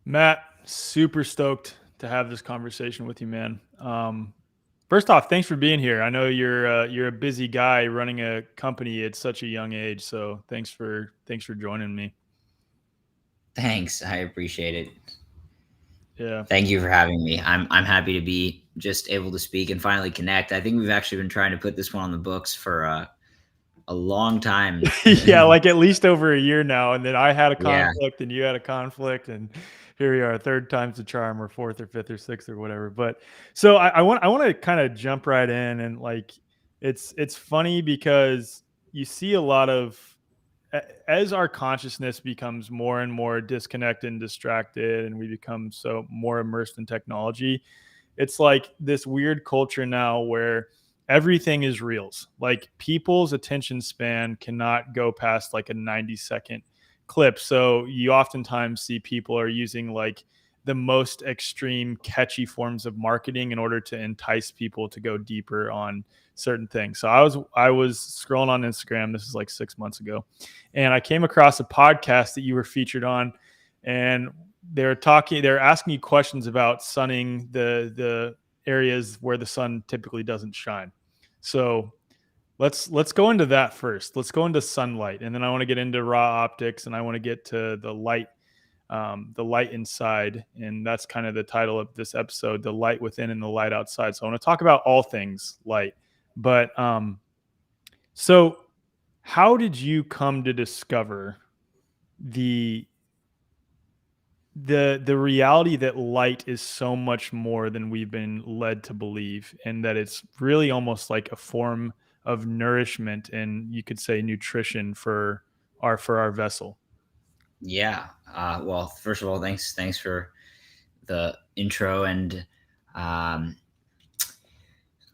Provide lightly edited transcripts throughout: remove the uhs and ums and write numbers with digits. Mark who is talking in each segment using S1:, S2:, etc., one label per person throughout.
S1: Matt, super stoked to have this conversation with you, man. First off, thanks for being here. I know you're a busy guy running a company at such a young age, so thanks for joining me.
S2: Thanks. I appreciate it.
S1: Yeah.
S2: Thank you for having me. I'm happy to be just able to speak and finally connect. I think we've actually been trying to put this one on the books for a long time.
S1: Yeah, like at least over a year now, and then I had a
S2: Yeah.
S1: conflict and you had a conflict, and here we are, third time's the charm, or fourth or fifth or sixth or whatever. But so I want to kind of jump right in, and like it's funny because you see a lot of as our consciousness becomes more and more disconnected and distracted, and we become so more immersed in technology, it's like this weird culture now where everything is reels. Like people's attention span cannot go past like a 90-second clip. So you oftentimes see people are using like the most extreme catchy forms of marketing in order to entice people to go deeper on certain things. So I was scrolling on Instagram, this is like 6 months ago, and I came across a podcast that you were featured on, and they're asking you questions about sunning the areas where the sun typically doesn't shine. So let's go into that first. Let's go into sunlight, and then I want to get into raw optics, and I want to get to the light inside, and that's kind of the title of this episode: the light within and the light outside. So I want to talk about all things light. But so how did you come to discover the the reality that light is so much more than we've been led to believe, and that it's really almost like a form of nourishment, and you could say nutrition for our vessel?
S2: Yeah. Well, first of all, thanks for the intro and um,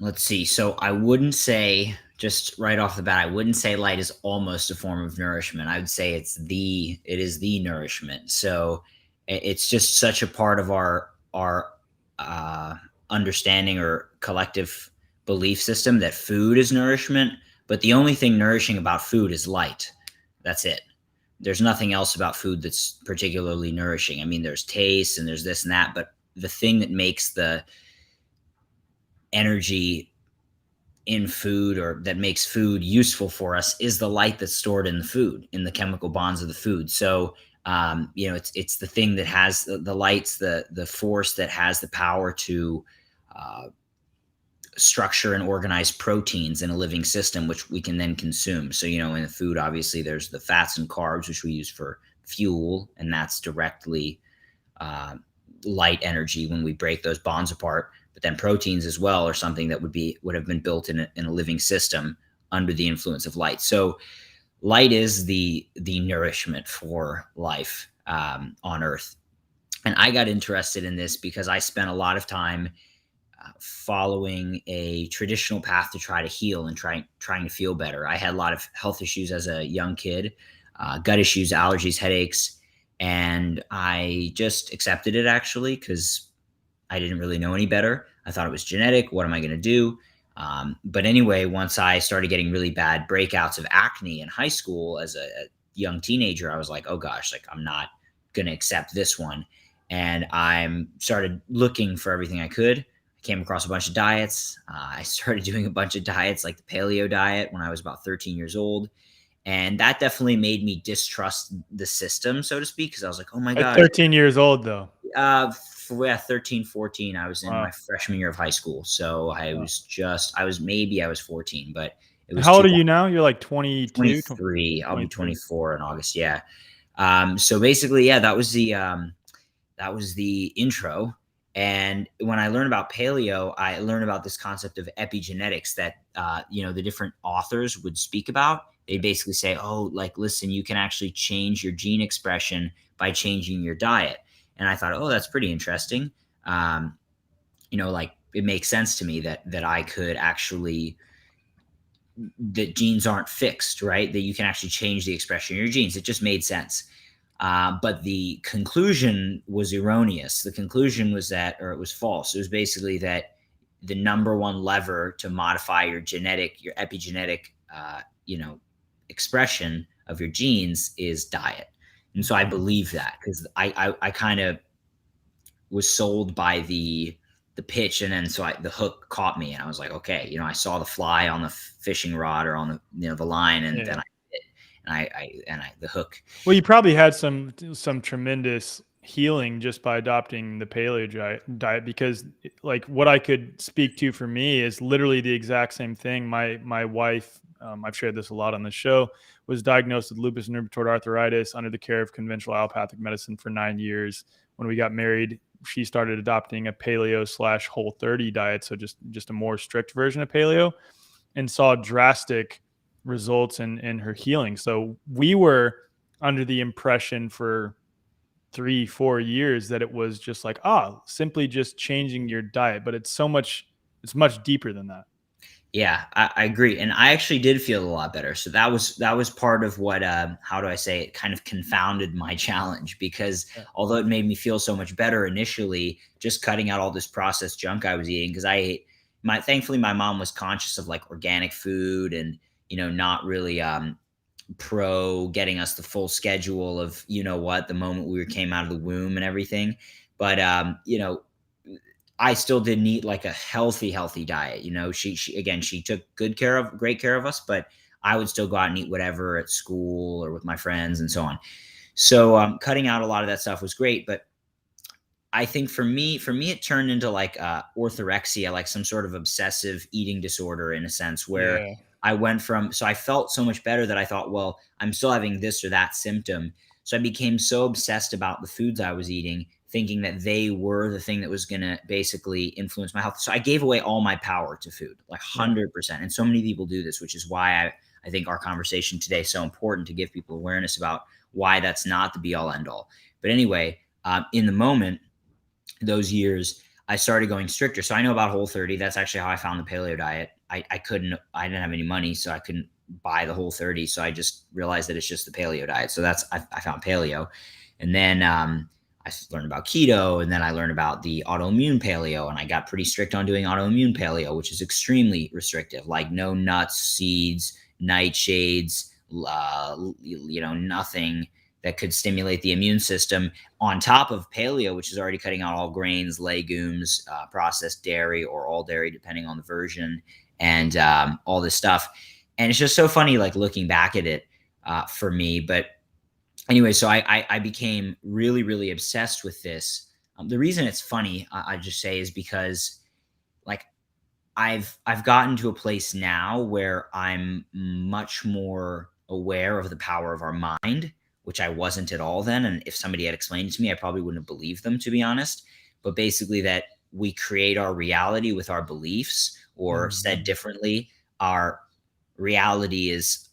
S2: let's see. So I wouldn't say just right off the bat, I wouldn't say light is almost a form of nourishment. I would say it is the nourishment. So it's just such a part of our uh, understanding or collective belief system that food is nourishment. But the only thing nourishing about food is light. That's it. There's nothing else about food that's particularly nourishing. I mean, there's taste and there's this and that, but the thing that makes the energy in food or that makes food useful for us is the light that's stored in the food, in the chemical bonds of the food. So it's the thing that has the lights, the force that has the power to uh, structure and organize proteins in a living system, which we can then consume. So in the food, obviously, there's the fats and carbs, which we use for fuel, and that's directly uh, light energy when we break those bonds apart. But then proteins as well are something that would have been built in a living system under the influence of light. So light is the nourishment for life on Earth. And I got interested in this because I spent a lot of time following a traditional path to try to heal and trying to feel better. I had a lot of health issues as a young kid, gut issues, allergies, headaches, and I just accepted it actually because I didn't really know any better. I thought it was genetic. What am I going to do? But anyway, once I started getting really bad breakouts of acne in high school as a young teenager, I was like, oh gosh, like I'm not going to accept this one. And I started looking for everything I could. I came across a bunch of diets. I started doing a bunch of diets like the paleo diet when I was about 13 years old. And that definitely made me distrust the system, so to speak, because I was like, oh my
S1: At
S2: gosh,
S1: 13 years old, though.
S2: yeah, 13, 14. I was in my
S1: Wow.
S2: freshman year of high school. So
S1: Wow.
S2: I was 14, but it
S1: And
S2: was
S1: how
S2: too
S1: old are you now? You're like 22,
S2: 23. I'll be
S1: 23.
S2: 24 in August. Yeah. So basically, yeah, that was the intro. And when I learned about paleo, I learned about this concept of epigenetics that the different authors would speak about. They basically say, "Oh, like listen, you can actually change your gene expression by changing your diet." And I thought, "Oh, that's pretty interesting." Um, like it makes sense to me that I could actually that genes aren't fixed, right? That you can actually change the expression of your genes. It just made sense. But the conclusion was erroneous. The conclusion was that, or it was false. It was basically that the number one lever to modify your epigenetic, expression of your genes is diet. And so I believe that because I kind of was sold by the pitch, and then the hook caught me, and I was like, okay, I saw the fly on the fishing rod or on the the line, and then
S1: Yeah.
S2: I hit it, and the hook.
S1: Well, you probably had some tremendous healing just by adopting the paleo diet because like what I could speak to for me is literally the exact same thing. My wife, I've shared this a lot on the show, was diagnosed with lupus and rheumatoid arthritis under the care of conventional allopathic medicine for 9 years. When we got married, she started adopting a paleo slash whole 30 diet, so just a more strict version of paleo, and saw drastic results in her healing. So we were under the impression for 3 4 years that it was just like, simply just changing your diet, but it's much deeper than that.
S2: Yeah, I agree, and I actually did feel a lot better. So that was part of what, how do I say it, kind of confounded my challenge, because
S1: Yeah.
S2: although it made me feel so much better initially, just cutting out all this processed junk I was eating, because I ate my thankfully my mom was conscious of like organic food, and not really pro getting us the full schedule of what the moment we came out of the womb and everything, but I still didn't eat like a healthy diet. She again, she took great care of us, but I would still go out and eat whatever at school or with my friends and so on. So cutting out a lot of that stuff was great, but I think for me, it turned into like orthorexia, like some sort of obsessive eating disorder in a sense, where
S1: Yeah.
S2: so I felt so much better that I thought, well, I'm still having this or that symptom. So I became so obsessed about the foods I was eating, thinking that they were the thing that was going to basically influence my health. So I gave away all my power to food, like
S1: Yeah.
S2: 100%. And so many people do this, which is why I think our conversation today is so important, to give people awareness about why that's not the be all end all. But anyway, in the moment, those years, I started going stricter. So I know about Whole30. That's actually how I found the paleo diet. I didn't have any money, so I couldn't buy the Whole30. So I just realized that it's just the paleo diet. So I found paleo. And then I learned about keto, and then I learned about the autoimmune paleo, and I got pretty strict on doing autoimmune paleo, which is extremely restrictive, like no nuts, seeds, nightshades, nothing that could stimulate the immune system, on top of paleo, which is already cutting out all grains, legumes, processed dairy, or all dairy, depending on the version, and all this stuff. And it's just so funny, like looking back at it for me. But anyway, so I became really, really obsessed with this. The reason it's funny, I just say, is because like I've gotten to a place now where I'm much more aware of the power of our mind, which I wasn't at all then. And if somebody had explained it to me, I probably wouldn't have believed them, to be honest. But basically, that we create our reality with our beliefs, or said
S1: Mhm.
S2: differently, our reality is,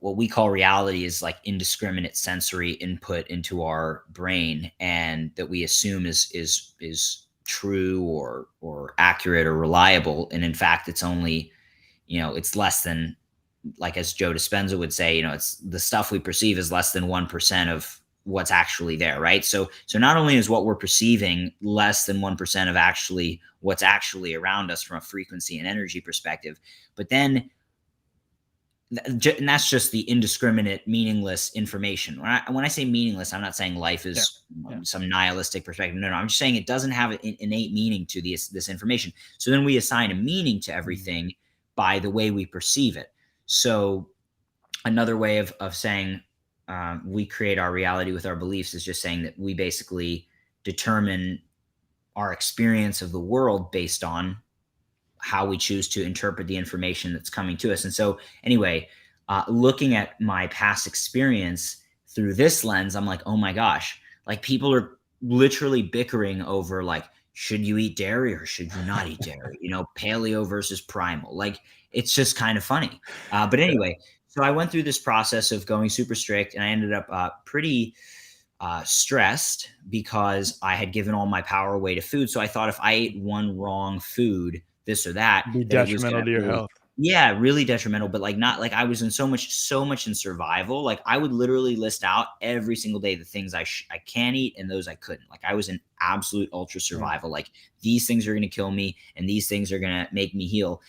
S2: what we call reality is like indiscriminate sensory input into our brain, and that we assume is true or accurate or reliable. And in fact, it's only, it's less than, like as Joe Dispenza would say, it's the stuff we perceive is less than 1% of what's actually there, right? So not only is what we're perceiving less than 1% of actually what's actually around us from a frequency and energy perspective, but then and that's just the indiscriminate, meaningless information. When I say meaningless, I'm not saying life
S1: Yeah.
S2: is
S1: Yeah.
S2: some nihilistic perspective. No, I'm just saying it doesn't have an innate meaning to this information. So then we assign a meaning to
S1: Mhm.
S2: everything by the way we perceive it. So another way of saying we create our reality with our beliefs is just saying that we basically determine our experience of the world based on how we choose to interpret the information that's coming to us. And so, anyway, looking at my past experience through this lens, I'm like, oh my gosh, like people are literally bickering over like, should you eat dairy or should you not eat dairy? Paleo versus primal. Like, it's just kind of funny. But
S1: Yeah.
S2: anyway, so I went through this process of going super strict, and I ended up pretty stressed because I had given all my power away to food. So I thought if I ate one wrong food, this or that,
S1: Be
S2: that it was going
S1: detrimental
S2: to
S1: to your
S2: really,
S1: health.
S2: yeah, really detrimental. But like, not like I was in so much in survival. Like I would literally list out every single day the things I can eat and those I couldn't. Like I was in absolute ultra
S1: Yeah.
S2: survival. Like these things are going to kill me and these things are going to make me heal.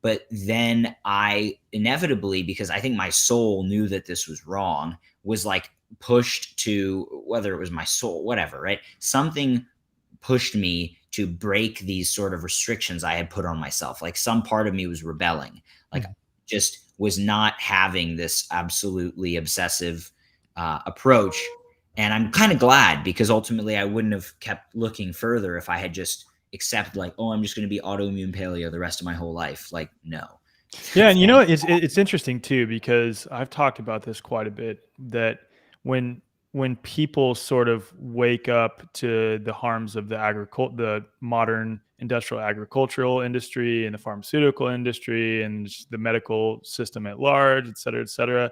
S2: But then I inevitably, because I think my soul knew that this was wrong, was like pushed to, whether it was my soul, whatever, right? Something pushed me to break these sort of restrictions I had put on myself. Like some part of me was rebelling, like
S1: Mhm.
S2: just was not having this absolutely obsessive approach. And I'm kind of glad, because ultimately I wouldn't have kept looking further if I had just accepted, like, oh, I'm just going to be autoimmune paleo the rest of my whole life. Like, no.
S1: Yeah, and
S2: Thank.
S1: it's interesting too because I've talked about this quite a bit that when when people sort of wake up to the harms of the modern industrial agricultural industry and the pharmaceutical industry and just the medical system at large, et cetera,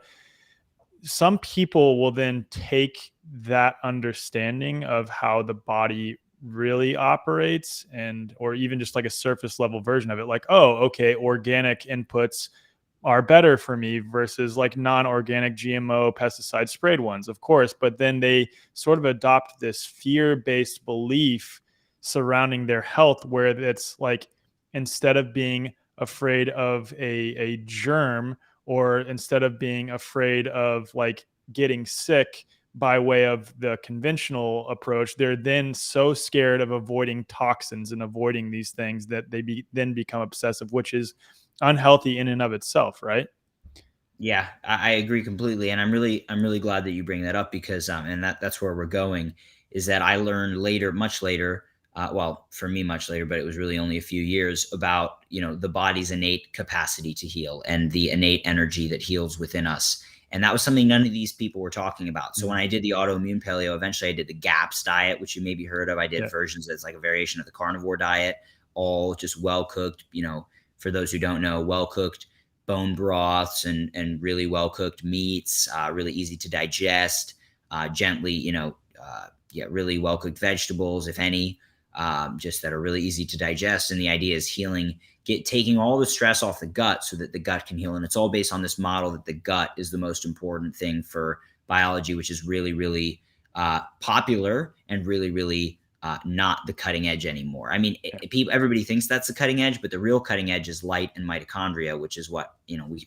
S1: some people will then take that understanding of how the body really operates and or even just like a surface level version of it like, oh, okay, organic inputs are better for me versus like non-organic GMO pesticide sprayed ones, of course, but then they sort of adopt this fear-based belief surrounding their health where it's like instead of being afraid of a germ or instead of being afraid of like getting sick by way of the conventional approach, they're then so scared of avoiding toxins and avoiding these things that then become obsessive, which is unhealthy in and of itself, right?
S2: Yeah, I agree completely, and I'm really glad that you bring that up, because and that's where we're going. Is that I learned later, much later, well, for me, much later, but it was really only a few years, about, the body's innate capacity to heal and the innate energy that heals within us, and that was something none of these people were talking about. So when
S1: Mhm.
S2: I did the autoimmune paleo, eventually I did the GAPS diet, which you maybe heard of. I did
S1: Yeah.
S2: versions that's like a variation of the carnivore diet, all just well cooked. For those who don't know, well cooked bone broths and really well cooked meats, really easy to digest, gently, yeah, really well cooked vegetables, if any, just that are really easy to digest. And the idea is healing, taking all the stress off the gut so that the gut can heal. And it's all based on this model that the gut is the most important thing for biology, which is really, really popular and really, really not the cutting edge anymore. I mean, people, everybody thinks that's the cutting edge, but the real cutting edge is light and mitochondria, which is what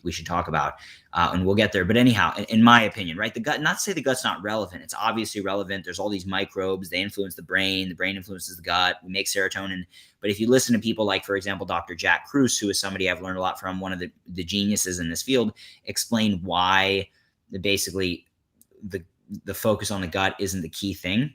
S2: we should talk about, and we'll get there. But anyhow, in my opinion, right, the gut. Not to say the gut's not relevant; it's obviously relevant. There's all these microbes; they influence the brain influences the gut. We make serotonin. But if you listen to people like, for example, Dr. Jack Kruse, who is somebody I've learned a lot from, one of the geniuses in this field, explain why basically the the focus on the gut isn't the key thing.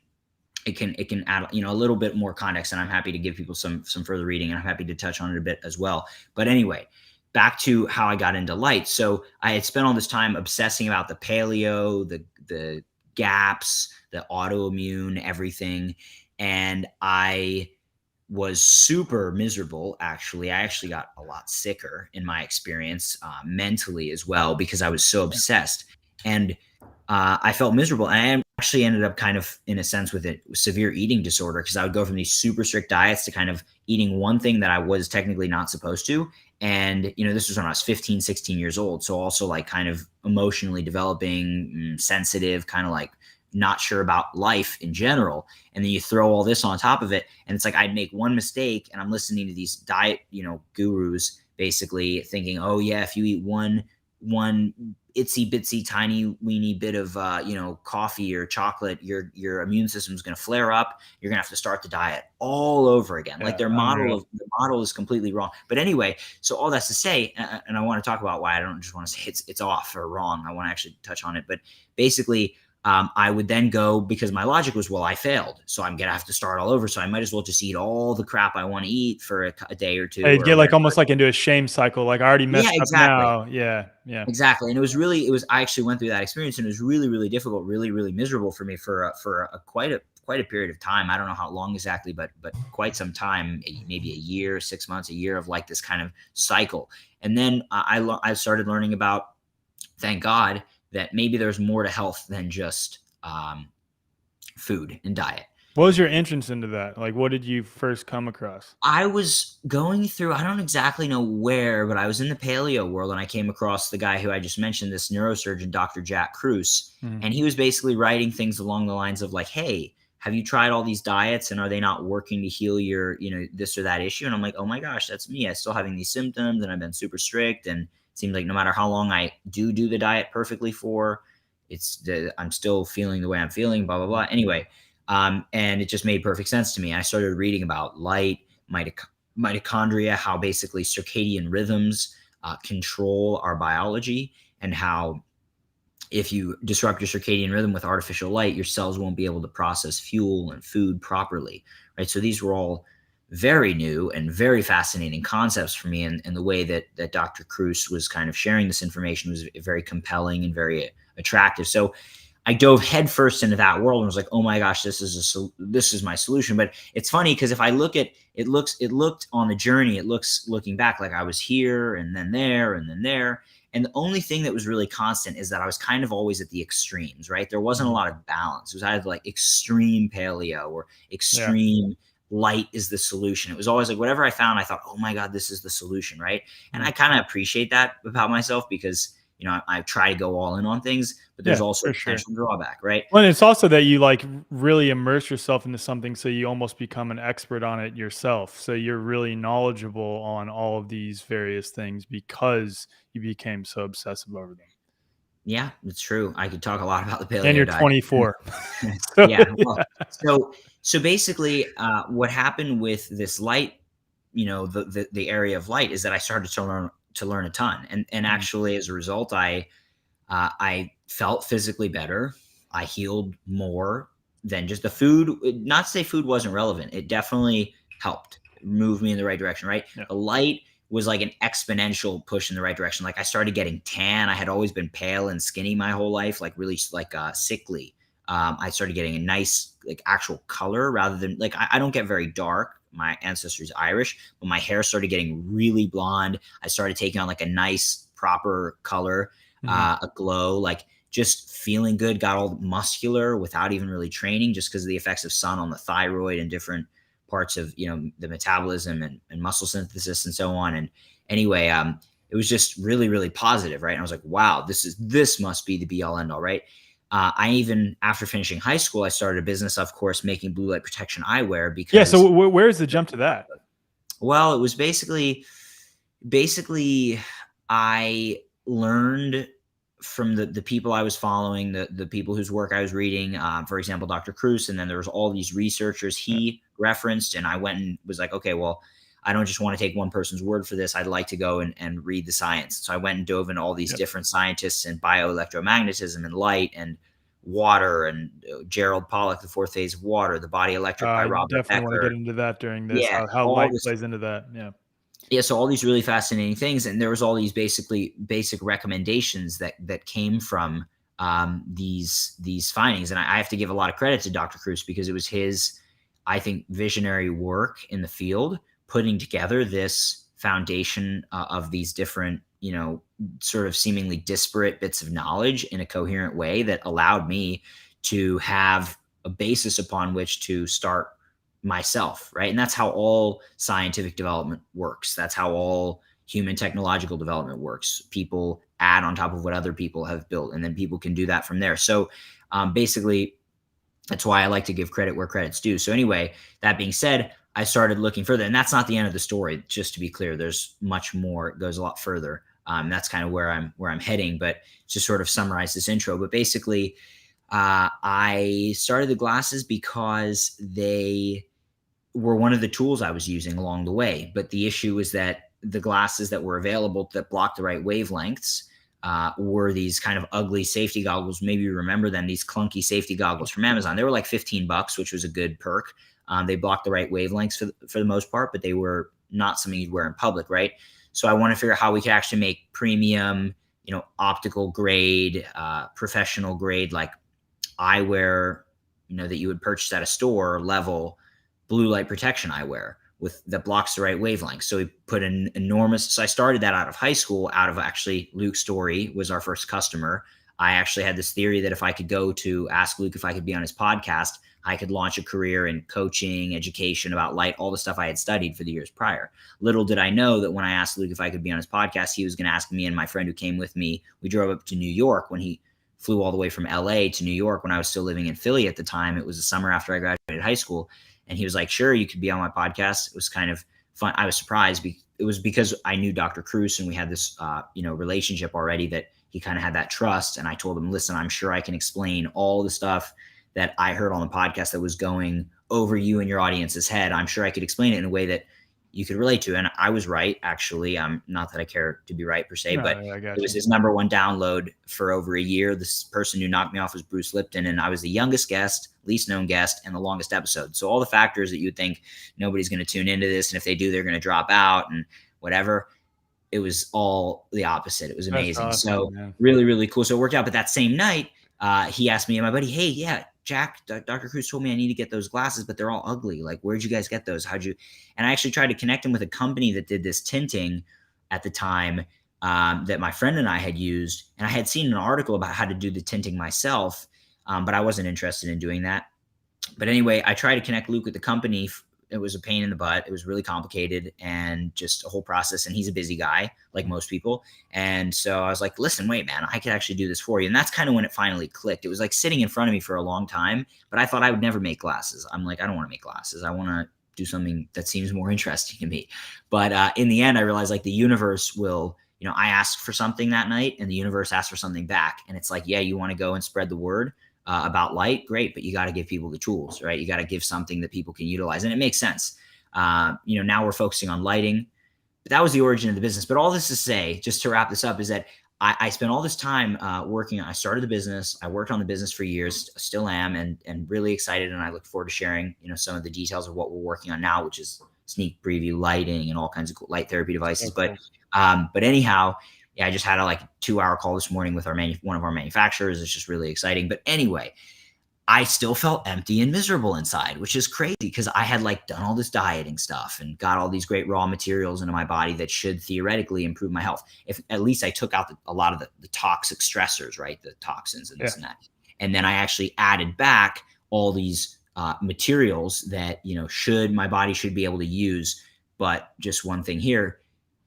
S2: It can add a little bit more context, and I'm happy to give people some further reading, and I'm happy to touch on it a bit as well. But anyway, back to how I got into light. So I had spent all this time obsessing about the paleo, the gaps, the autoimmune, everything, and I was super miserable. Actually, I actually got a lot sicker in my experience, mentally as well, because I was so obsessed. And I felt miserable. And I actually ended up kind of, in a sense, with a severe eating disorder, because I would go from these super strict diets to kind of eating one thing that I was technically not supposed to. And, this was when I was 15, 16 years old. So also like kind of emotionally developing, sensitive, kind of like not sure about life in general. And then you throw all this on top of it. And it's like I'd make one mistake, and I'm listening to these diet, gurus basically thinking, oh, yeah, if you eat one itsy bitsy tiny weeny bit of coffee or chocolate, your immune system is going to flare up. You're going to have to start the diet all over again. Like
S1: Yeah,
S2: their
S1: unreal.
S2: the model is completely wrong. But anyway, so all that's to say, and I want to talk about why I don't just want to say it's off or wrong. I want to actually touch on it. But basically, I would then go, because my logic was, well, I failed, so I'm gonna have to start all over. So I might as well just eat all the crap I want to eat for a day or
S1: Yeah,
S2: two
S1: you'd
S2: or
S1: get like
S2: whatever.
S1: almost like into a shame cycle. Like I already
S2: Yeah,
S1: messed up
S2: exactly.
S1: now. Yeah, yeah,
S2: Exactly, and I actually went through that experience, and it was really, really difficult, really, really miserable for me for quite a period of time. I don't know how long exactly, but quite some time, maybe a year, 6 months, a year of like this kind of cycle. And then I started learning about, thank God, that maybe there's more to health than just food and diet.
S1: what was your entrance into that? Like, what did you first come across?
S2: I was going through, I don't exactly know where, but I was in the paleo world, and I came across the guy who I just mentioned, this neurosurgeon, Dr. Jack Kruse.
S1: Mhm.
S2: And he was basically writing things along the lines of like, hey, have you tried all these diets, and are they not working to heal your, this or that issue? And I'm like, oh my gosh, that's me. I'm still having these symptoms, and I've been super strict. And it seems like no matter how long I do the diet perfectly for, I'm still feeling the way I'm feeling, blah, blah, blah. Anyway, and it just made perfect sense to me. I started reading about light, mitochondria, how basically circadian rhythms control our biology, and how if you disrupt your circadian rhythm with artificial light, your cells won't be able to process fuel and food properly, right? So these were all very new and very fascinating concepts for me, and the way that Dr. Cruz was kind of sharing this information was very compelling and very attractive. So I dove headfirst into that world and was like, oh my gosh, this is my solution. But it's funny because if I look at it, looked on the journey, looking back like I was here and then there and then there. And the only thing that was really constant is that I was kind of always at the extremes, right? There wasn't a lot of balance. It was either like extreme paleo or extreme light is the solution. It was always like whatever I found, I thought, oh my God, this is the solution, right? And I kind of appreciate that about myself because, I try to go all in on things, but there's also a potential drawback, right?
S1: Well, and it's also that you like really immerse yourself into something, so you almost become an expert on it yourself. So you're really knowledgeable on all of these various things because you became so obsessive over them.
S2: Yeah, it's true. I could talk a lot about the paleo
S1: And you're
S2: diet.
S1: 24.
S2: Yeah. Well, so basically, what happened with this light, the area of light, is that I started to learn a ton, and actually as a result, I felt physically better. I healed more than just the food. Not to say food wasn't relevant. It definitely helped move me in the right direction, right?
S1: Yeah.
S2: The light was like an exponential push in the right direction. Like I started getting tan. I had always been pale and skinny my whole life, like really like sickly. I started getting a nice like actual color rather than like I don't get very dark. My ancestry's Irish, but my hair started getting really blonde. I started taking on like a nice proper color, a glow, like just feeling good, got all muscular without even really training, just because of the effects of sun on the thyroid and different parts of, the metabolism and muscle synthesis and so on. And anyway, it was just really, really positive. Right. And I was like, wow, this must be the be all end all. Right. I even, after finishing high school, I started a business, of course, making blue light protection eyewear because.
S1: Yeah. So where's the jump to that?
S2: Well, it was basically I learned from the people I was following, the people whose work I was reading, for example, Dr. Cruz, and then there was all these researchers he referenced, and I went and was like, okay, well, I don't just want to take one person's word for this. I'd like to go and read the science. So I went and dove into all these different scientists in bioelectromagnetism and light and water and Gerald Pollack, The Fourth Phase of Water, The Body Electric by Robert
S1: definitely want to
S2: Becker.
S1: get into that during this,
S2: Yeah,
S1: how light plays into that. Yeah.
S2: Yeah, so all these really fascinating things, and there was all these basic recommendations that came from these findings, and I have to give a lot of credit to Dr. Cruz because it was his, I think, visionary work in the field, putting together this foundation of these different, sort of seemingly disparate bits of knowledge in a coherent way that allowed me to have a basis upon which to start myself, right? And that's how all scientific development works. That's how all human technological development works. People add on top of what other people have built, and then people can do that from there. So basically, that's why I like to give credit where credit's due. So anyway, that being said, I started looking further, and that's not the end of the story. Just to be clear, there's much more. It goes a lot further. That's kind of where I'm heading. But to sort of summarize this intro, but basically, I started the glasses because they were one of the tools I was using along the way. But the issue is that the glasses that were available that blocked the right wavelengths were these kind of ugly safety goggles. Maybe you remember them, these clunky safety goggles from Amazon. They were like $15, which was a good perk. They blocked the right wavelengths for the most part, but they were not something you'd wear in public, right? So I want to figure out how we could actually make premium, optical grade, professional grade, like eyewear, that you would purchase at a store level blue light protection eyewear that blocks the right wavelength. So we put an enormous, so I started that out of high school, out of actually Luke Story was our first customer. I actually had this theory that if I could go to ask Luke if I could be on his podcast, I could launch a career in coaching, education about light, all the stuff I had studied for the years prior. Little did I know that when I asked Luke if I could be on his podcast, he was going to ask me and my friend who came with me. We drove up to New York when he flew all the way from LA to New York when I was still living in Philly at the time. It was the summer after I graduated high school. And he was like, sure, you could be on my podcast. It was kind of fun. I was surprised. It was because I knew Dr. Cruz and we had this, relationship already, that he kind of had that trust. And I told him, listen, I'm sure I can explain all the stuff that I heard on the podcast that was going over you and your audience's head. I'm sure I could explain it in a way that you could relate to. And I was right, actually. Not that I care to be right per se,
S1: No,
S2: but
S1: I
S2: it
S1: got
S2: was
S1: you.
S2: his number one download for over a year. This person who knocked me off was Bruce Lipton, and I was the youngest guest, least known guest, and the longest episode. So all the factors that you would think nobody's going to tune into this, and if they do, they're going to drop out and whatever. It was all the opposite. It was
S1: That's
S2: amazing.
S1: awesome,
S2: So
S1: man.
S2: really, really cool. So it worked out. But that same night, he asked me and my buddy, hey, yeah, Jack, Dr. Cruz told me I need to get those glasses, but they're all ugly. Like, where'd you guys get those? How'd you? And I actually tried to connect him with a company that did this tinting at the time, that my friend and I had used. And I had seen an article about how to do the tinting myself, but I wasn't interested in doing that. But anyway, I tried to connect Luke with the company. It was a pain in the butt. It was really complicated and just a whole process. And he's a busy guy, like most people. And so I was like, listen, wait, man, I could actually do this for you. And that's kind of when it finally clicked. It was like sitting in front of me for a long time, but I thought I would never make glasses. I'm like, I don't want to make glasses. I want to do something that seems more interesting to me. But in the end, I realized like the universe will, I asked for something that night and the universe asked for something back. And it's like, yeah, you want to go and spread the word about light, great, but you got to give people the tools, right? You got to give something that people can utilize, and it makes sense. Now we're focusing on lighting, but that was the origin of the business. But all this to say, just to wrap this up, is that I spent all this time working. I started the business. I worked on the business for years, still am, and really excited. And I look forward to sharing, some of the details of what we're working on now, which is sneak preview lighting and all kinds of cool light therapy devices.
S1: So cool.
S2: But anyhow, yeah, I just had a 2-hour call this morning with one of our manufacturers. It's just really exciting. But anyway, I still felt empty and miserable inside, which is crazy because I had done all this dieting stuff and got all these great raw materials into my body that should theoretically improve my health. If at least I took out a lot of the toxic stressors, right? The toxins and this and that. And then I actually added back all these materials that, my body should be able to use. But just one thing here,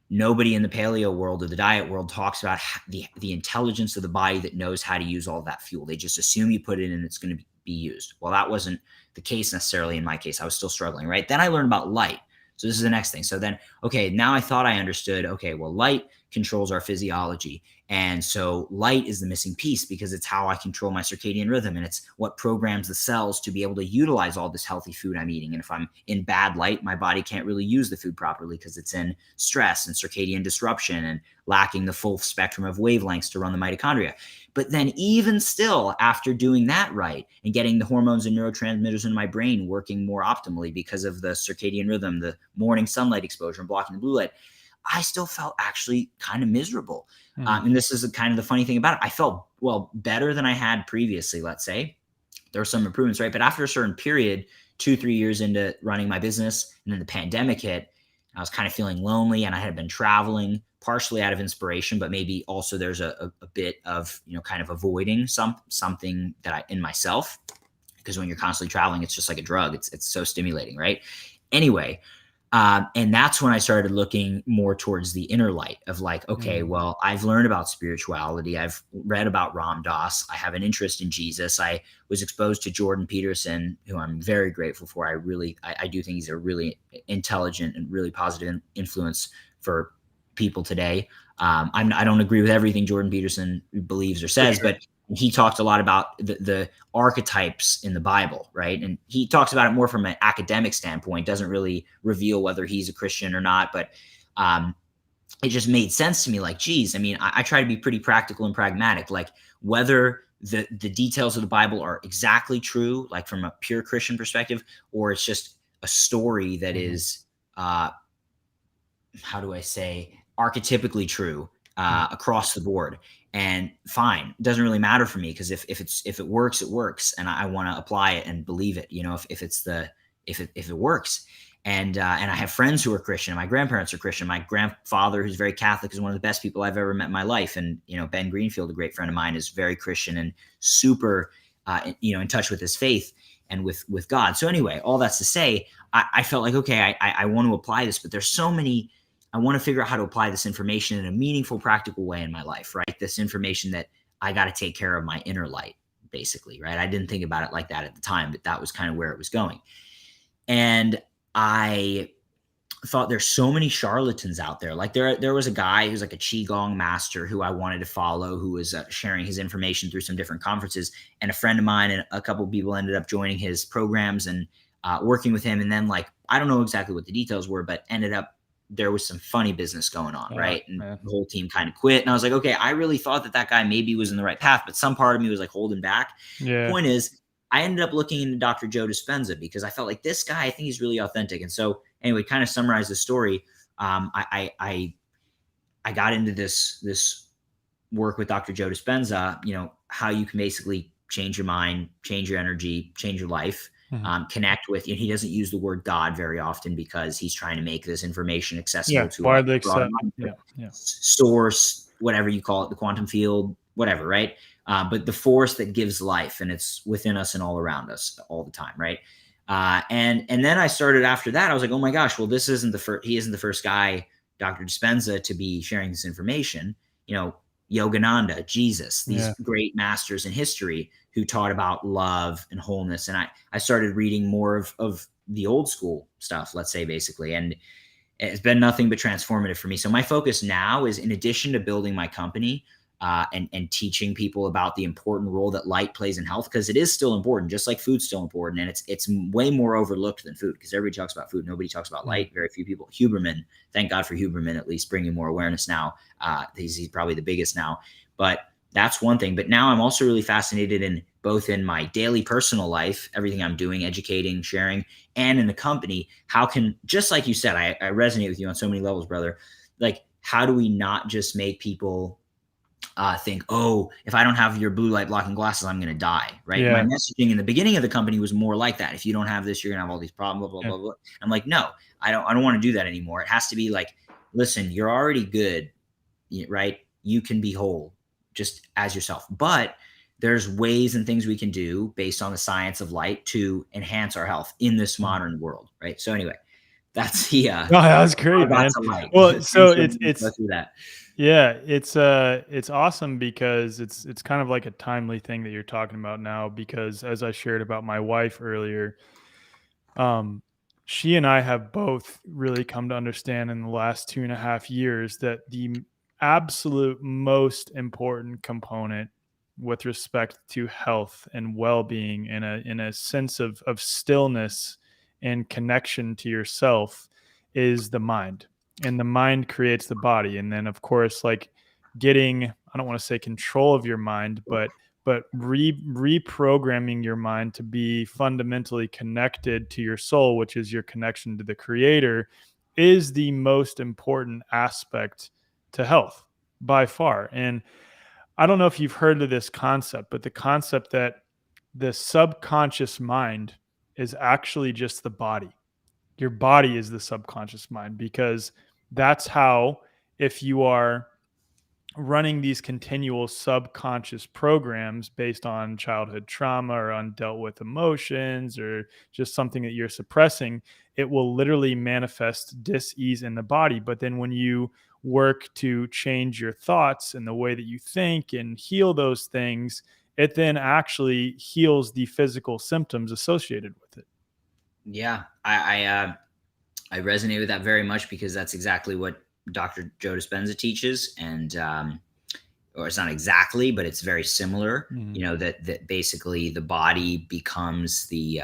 S2: nobody in the paleo world or the diet world talks about the intelligence of the body that knows how to use all that fuel. They just assume you put it in and it's going to be used. Well, that wasn't the case necessarily in my case. I was still struggling, right? Then I learned about light. So this is the next thing. So then, okay, now I thought I understood, okay, well, light controls our physiology. And so light is the missing piece because it's how I control my circadian rhythm. And it's what programs the cells to be able to utilize all this healthy food I'm eating. And if I'm in bad light, my body can't really use the food properly because it's in stress and circadian disruption and lacking the full spectrum of wavelengths to run the mitochondria. But then even still, after doing that right and getting the hormones and neurotransmitters in my brain working more optimally because of the circadian rhythm, the morning sunlight exposure and blocking the blue light, I still felt actually kind of miserable. And this is kind of the funny thing about it. I felt, better than I had previously, let's say. There were some improvements, right? But after a certain period, 2-3 years into running my business, and then the pandemic hit, I was kind of feeling lonely and I had been traveling partially out of inspiration, but maybe also there's a bit of, kind of avoiding something that in myself, because when you're constantly traveling, it's just like a drug. It's so stimulating, right? Anyway, and that's when I started looking more towards the inner light of okay, well, I've learned about spirituality. I've read about Ram Dass. I have an interest in Jesus. I was exposed to Jordan Peterson, who I'm very grateful for. I do think he's a really intelligent and really positive influence for people today. I don't agree with everything Jordan Peterson believes or says, but he talked a lot about the archetypes in the Bible, right? And he talks about it more from an academic standpoint, doesn't really reveal whether he's a Christian or not, but it just made sense to me. Geez, I try to be pretty practical and pragmatic, whether the details of the Bible are exactly true, from a pure Christian perspective, or it's just a story that is, how do I say, archetypically true across the board. And fine, it doesn't really matter for me because if it works, it works, and I want to apply it and believe it. If it works, and I have friends who are Christian. My grandparents are Christian. My grandfather, who's very Catholic, is one of the best people I've ever met in my life. And Ben Greenfield, a great friend of mine, is very Christian and super in touch with his faith and with God. So anyway, all that's to say, I felt like, okay, I want to apply this, but there's so many. I want to figure out how to apply this information in a meaningful, practical way in my life, right? This information that I got to take care of my inner light, basically, right? I didn't think about it like that at the time, but that was kind of where it was going. And I thought there's so many charlatans out there. Like there was a guy who's like a qigong master who I wanted to follow, who was sharing his information through some different conferences. And a friend of mine and a couple of people ended up joining his programs and working with him. And then like I don't know exactly what the details were, but ended up there was some funny business going on, right? And
S1: Man.
S2: the whole team kind of quit. And I was like, okay, I really thought that guy maybe was in the right path, but some part of me was like holding back.
S1: Yeah.
S2: Point is, I ended up looking into Dr. Joe Dispenza because I felt like this guy, I think he's really authentic. And so anyway, kind of summarize the story. I got into this work with Dr. Joe Dispenza, how you can basically change your mind, change your energy, change your life, connect with, he doesn't use the word God very often because he's trying to make this information accessible to
S1: widely
S2: a broad
S1: accepted.
S2: source, whatever you call it, the quantum field, whatever, right? But the force that gives life, and it's within us and all around us all the time, right? And then I started after that. I was like, oh my gosh, well, this isn't the first. He isn't the first guy, Dr. Dispenza, to be sharing this information. Yogananda, Jesus, these great masters in history who taught about love and wholeness. And I started reading more of the old school stuff, let's say, basically, and it's been nothing but transformative for me. So my focus now is, in addition to building my company and teaching people about the important role that light plays in health, because it is still important, just like food's still important. And it's way more overlooked than food, because everybody talks about food. Nobody talks about light. Very few people. Huberman, thank God for Huberman, at least bringing more awareness now. He's probably the biggest now. But that's one thing. But now I'm also really fascinated in both in my daily personal life, everything I'm doing, educating, sharing, and in the company, how can, just like you said, I resonate with you on so many levels, brother. Like, how do we not just make people think, oh, if I don't have your blue light blocking glasses, I'm going to die, right?
S1: Yeah.
S2: My messaging in the beginning of the company was more like that. If you don't have this, you're going to have all these problems, blah, blah, blah, blah. I'm like, no, I don't want to do that anymore. It has to be like, listen, you're already good, right? You can be whole just as yourself. But there's ways and things we can do based on the science of light to enhance our health in this modern world, right? So anyway, that's the
S1: that was great, man.
S2: light.
S1: Well, so it's
S2: through that.
S1: Yeah, it's awesome because it's kind of like a timely thing that you're talking about now, because as I shared about my wife earlier, she and I have both really come to understand in the last 2.5 years that the absolute most important component with respect to health and well-being, in a sense of stillness and connection to yourself, is the mind. And the mind creates the body. And then of course, like, getting, I don't want to say control of your mind, but reprogramming your mind to be fundamentally connected to your soul, which is your connection to the creator, is the most important aspect to health by far. And I don't know if you've heard of this concept, but the concept that the subconscious mind is actually just the body. Your body is the subconscious mind, because that's how, if you are running these continual subconscious programs based on childhood trauma or undealt with emotions or just something that you're suppressing, it will literally manifest dis-ease in the body. But then when you work to change your thoughts and the way that you think and heal those things, it then actually heals the physical symptoms associated with it.
S2: Yeah, I resonate with that very much, because that's exactly what Dr. Joe Dispenza teaches, and or it's not exactly, but it's very similar. That basically the body becomes the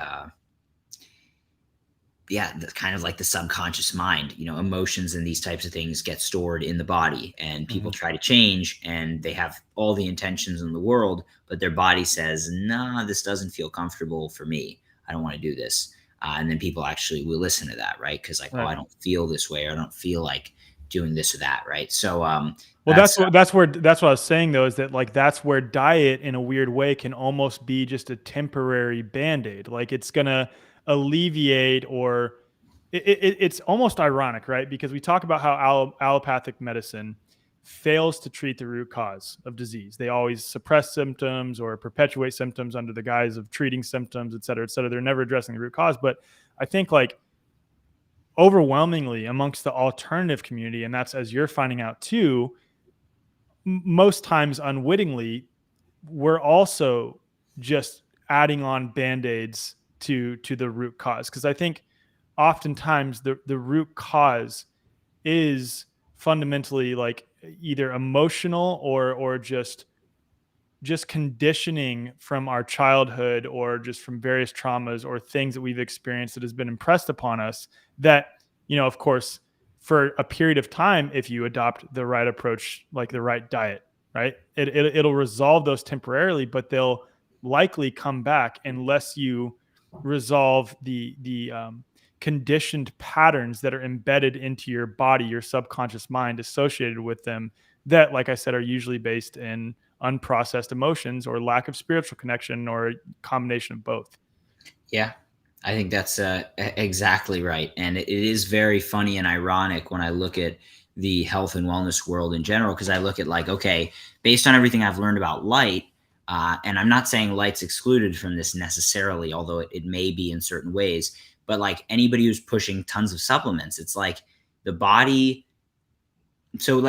S2: kind of like the subconscious mind. Emotions and these types of things get stored in the body, and people try to change, and they have all the intentions in the world, but their body says, nah, this doesn't feel comfortable for me. I don't want to do this. And then people actually will listen to that, right? Because like, oh, I don't feel this way, or I don't feel like doing this or that, right? So,
S1: well, that's what I was saying though, is that like that's where diet in a weird way can almost be just a temporary band-aid. Like, it's gonna alleviate, or it's almost ironic, right? Because we talk about how allopathic medicine fails to treat the root cause of disease. They always suppress symptoms or perpetuate symptoms under the guise of treating symptoms, et cetera, et cetera. They're never addressing the root cause. But I think, like, overwhelmingly amongst the alternative community, and that's, as you're finding out too, most times unwittingly, we're also just adding on band-aids to the root cause. Because I think oftentimes the root cause is fundamentally like either emotional or just conditioning from our childhood or just from various traumas or things that we've experienced that has been impressed upon us that, of course, for a period of time, if you adopt the right approach, like the right diet, right, it'll resolve those temporarily, but they'll likely come back unless you resolve the conditioned patterns that are embedded into your body, your subconscious mind associated with them, that, like I said, are usually based in unprocessed emotions or lack of spiritual connection or a combination of both.
S2: Yeah, I think that's exactly right. And it is very funny and ironic when I look at the health and wellness world in general, because I look at like, okay, based on everything I've learned about light, and I'm not saying light's excluded from this necessarily, although it may be in certain ways, but like anybody who's pushing tons of supplements, it's like the body. So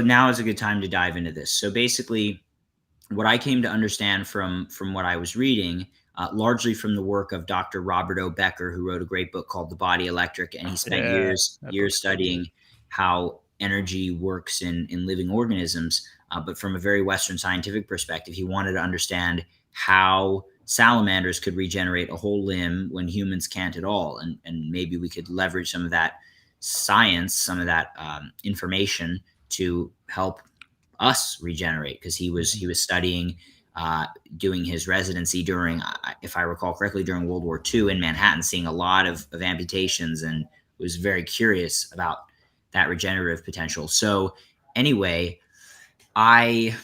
S2: now is a good time to dive into this. So basically, what I came to understand from what I was reading, largely from the work of Dr. Robert O. Becker, who wrote a great book called The Body Electric, and he spent
S1: Yeah, that
S2: years
S1: book's so good.
S2: studying how energy works in living organisms. But from a very Western scientific perspective, he wanted to understand how salamanders could regenerate a whole limb when humans can't at all, and maybe we could leverage some of that science, some of that information to help us regenerate, because
S1: Mhm.
S2: he was studying, doing his residency during, if I recall correctly, during World War II in Manhattan, seeing a lot of amputations, and was very curious about that regenerative potential. So anyway, I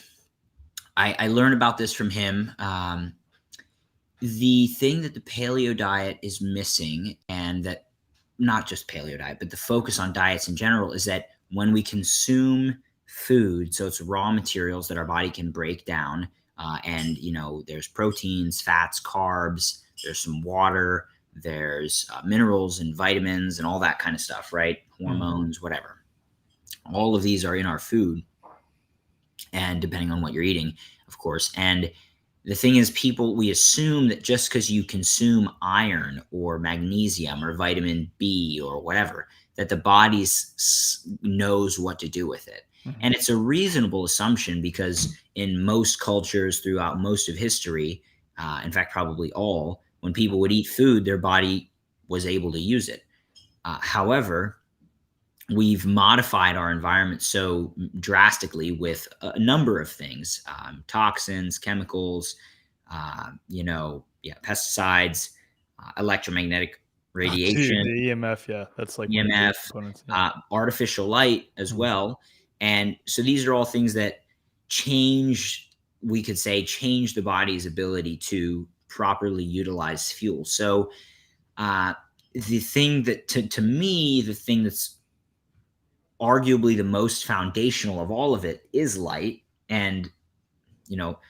S2: I learned about this from him. The thing that the paleo diet is missing, and that not just paleo diet, but the focus on diets in general, is that when we consume food, so it's raw materials that our body can break down, and there's proteins, fats, carbs, there's some water, there's minerals and vitamins and all that kind of stuff, right?
S1: Mhm.
S2: Hormones, whatever. All of these are in our food, and depending on what you're eating, of course. And the thing is, we assume that just because you consume iron or magnesium or vitamin B or whatever, that the body knows what to do with it.
S1: Mhm.
S2: And it's a reasonable assumption, because in most cultures throughout most of history, in fact, probably all, when people would eat food, their body was able to use it. However, we've modified our environment so drastically with a number of things, toxins, chemicals, yeah, pesticides, electromagnetic
S1: Oh, dude,
S2: radiation,
S1: the EMF, yeah, that's like one of the big
S2: EMF,
S1: components. Yeah.
S2: artificial light as
S1: Mhm.
S2: well. And so these are all things that change, we could say, change the body's ability to properly utilize fuel. So uh, the thing that, to me, the thing that's arguably the most foundational of all of it is light. And you know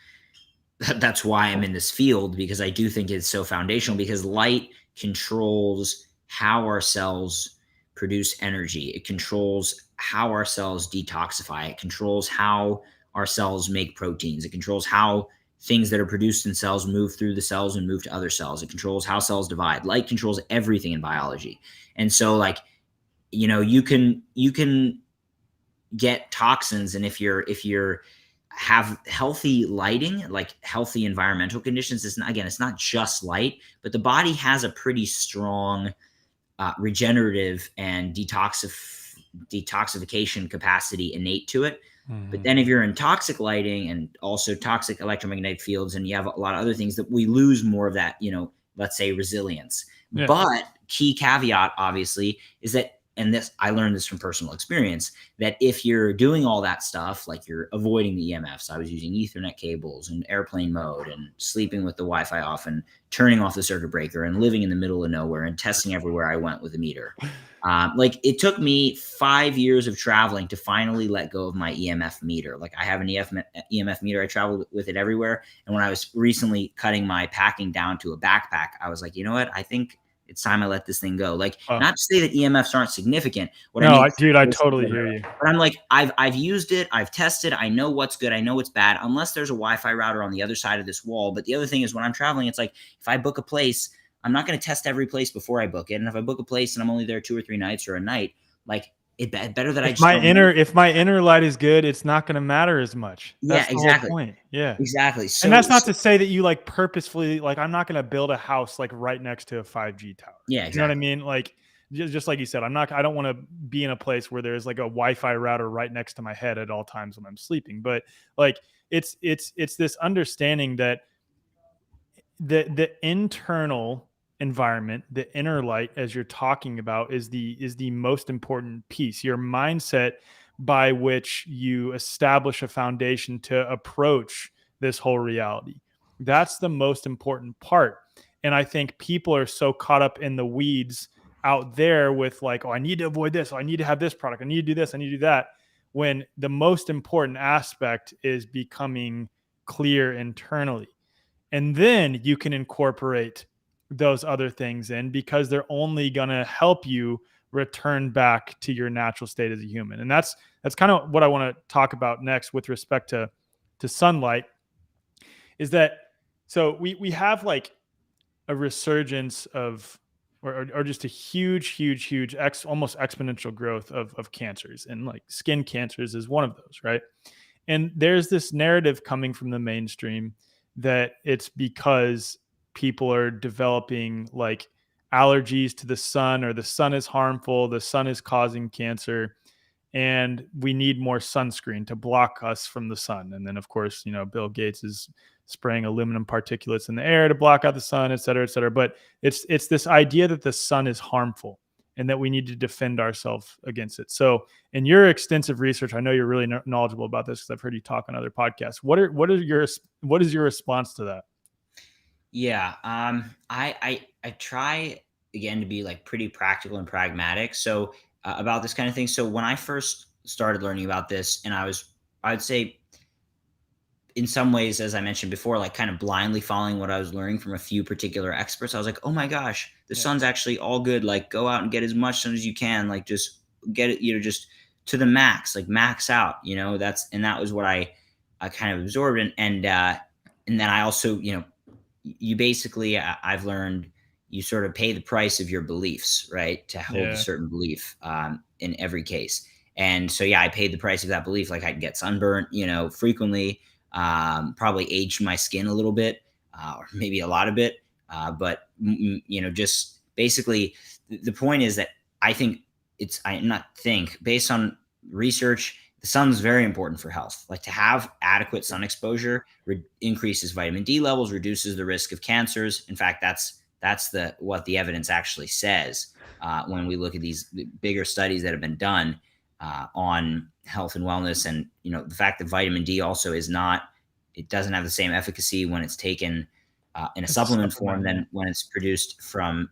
S2: that's why I'm in this field, because I do think it's so foundational, because light controls how our cells produce energy. It controls how our cells detoxify. It controls how our cells make proteins. It controls how things that are produced in cells move through the cells and move to other cells. It controls how cells divide. Light controls everything in biology. And so, like, you can get toxins, and if you're have healthy lighting, like healthy environmental conditions, it's not, again, it's not just light, but the body has a pretty strong regenerative and detoxification capacity innate to it. But
S1: Mhm.
S2: then if you're in toxic lighting and also toxic electromagnetic fields, and you have a lot of other things, that we lose more of that, let's say, resilience.
S1: Yeah.
S2: But key caveat, obviously, is that, and this, I learned this from personal experience, that if you're doing all that stuff, like you're avoiding the EMFs, I was using Ethernet cables and airplane mode and sleeping with the Wi-Fi off and turning off the circuit breaker and living in the middle of nowhere and testing everywhere I went with a meter. Like, it took me 5 years of traveling to finally let go of my EMF meter. Like, I have an EMF meter. I travel with it everywhere. And when I was recently cutting my packing down to a backpack, I was like, you know what? I think it's time I let this thing go. Like,
S1: Wow.
S2: not to say that EMFs aren't significant. What I
S1: No,
S2: mean,
S1: dude, I totally hear you.
S2: but I'm like, I've used it, I've tested, I know what's good, I know what's bad, unless there's a Wi-Fi router on the other side of this wall. But the other thing is, when I'm traveling, it's like, if I book a place, I'm not going to test every place before I book it. And if I book a place and I'm only there 2 or 3 nights or a night, like better that I just don't know.
S1: If my inner light is good, it's not going to matter as much.
S2: Yeah,
S1: That's the whole
S2: exactly.
S1: point. Yeah.
S2: Exactly.
S1: And that's not
S2: So
S1: to say that you like purposefully like I'm not going to build a house like right next to a 5G tower.
S2: yeah,
S1: You know what I
S2: exactly.
S1: mean? Like just like you said, I don't want to be in a place where there's like a Wi-Fi router right next to my head at all times when I'm sleeping. But like it's this understanding that the internal environment, the inner light, as you're talking about, is the most important piece. Your mindset by which you establish a foundation to approach this whole reality. That's the most important part. And I think people are so caught up in the weeds out there with like, oh, I need to avoid this. Oh, I need to have this product. I need to do this. I need to do that. When the most important aspect is becoming clear internally, and then you can incorporate those other things in because they're only going to help you return back to your natural state as a human. And that's kind of what I want to talk about next with respect to sunlight, is that so we have like a resurgence of or just a huge almost exponential growth of cancers, and like skin cancers is one of those, right? And there's this narrative coming from the mainstream that it's because people are developing like allergies to the sun, or the sun is harmful, the sun is causing cancer, and we need more sunscreen to block us from the sun. And then, of course, Bill Gates is spraying aluminum particulates in the air to block out the sun, et cetera, et cetera. But it's this idea that the sun is harmful and that we need to defend ourselves against it. So, in your extensive research, I know you're really knowledgeable about this because I've heard you talk on other podcasts. What is your response to that?
S2: Yeah. I try again to be like pretty practical and pragmatic. So about this kind of thing. So when I first started learning about this, and I'd say in some ways, as I mentioned before, like kind of blindly following what I was learning from a few particular experts, I was like, oh my gosh, the
S1: Yeah,
S2: sun's actually all good. Like go out and get as much sun as you can. Like just get it, just to the max, like max out, that was what I kind of absorbed. And then I also, you basically, I've learned you sort of pay the price of your beliefs, right? To hold a
S1: yeah,
S2: certain belief in every case. And so, yeah, I paid the price of that belief. Like I'd get sunburnt, frequently, probably aged my skin a little bit, or maybe a lot of it. Just basically the point is that I think I not think based on research, the sun's very important for health. Like to have adequate sun exposure increases vitamin D levels, reduces the risk of cancers. In fact, that's what the evidence actually says when we look at these bigger studies that have been done on health and wellness. And the fact that vitamin D also it doesn't have the same efficacy when it's taken in a
S1: it's a
S2: supplement form
S1: supplement. Yeah,
S2: than when it's produced from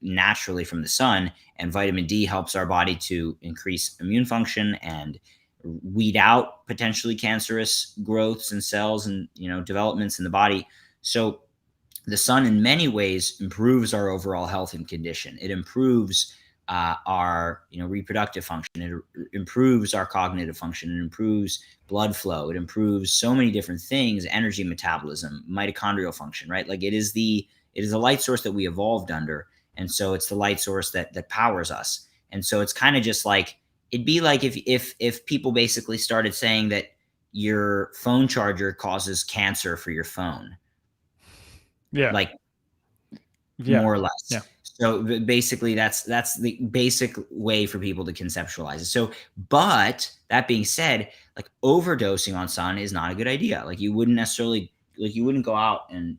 S2: naturally from the sun. And vitamin D helps our body to increase immune function and weed out potentially cancerous growths and cells and developments in the body. So the sun in many ways improves our overall health and condition. It improves our reproductive function. It improves our cognitive function. It improves blood flow. It improves so many different things: energy metabolism, mitochondrial function. Right? Like it is the light source that we evolved under, and so it's the light source that powers us. And so it's kind of just like it'd be like if people basically started saying that your phone charger causes cancer for your phone,
S1: yeah,
S2: like
S1: yeah,
S2: more or
S1: yeah.
S2: less. So basically, that's the basic way for people to conceptualize it. So, but that being said, like overdosing on sun is not a good idea. Like you wouldn't go out and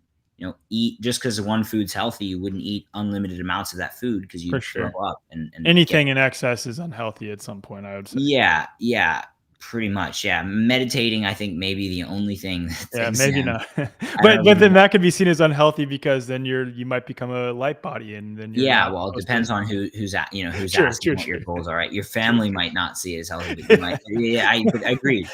S2: eat just because one food's healthy. You wouldn't eat unlimited amounts of that food because
S1: For
S2: you'd throw
S1: sure.
S2: up and get.
S1: Anything in excess is unhealthy at some point, I would say.
S2: Yeah, yeah, pretty much. Yeah, meditating, I think maybe the only thing that's
S1: Yeah, maybe
S2: exempt.
S1: not.
S2: I don't
S1: But
S2: think
S1: then that could be seen as unhealthy because then you might become a light body, and then you're
S2: Yeah,
S1: not
S2: well, it
S1: supposed to.
S2: depends on who's
S1: Sure,
S2: asking
S1: sure,
S2: what your
S1: sure,
S2: goals are, right? Your
S1: sure,
S2: family might not see it as healthy, but you might. Yeah, but I agree.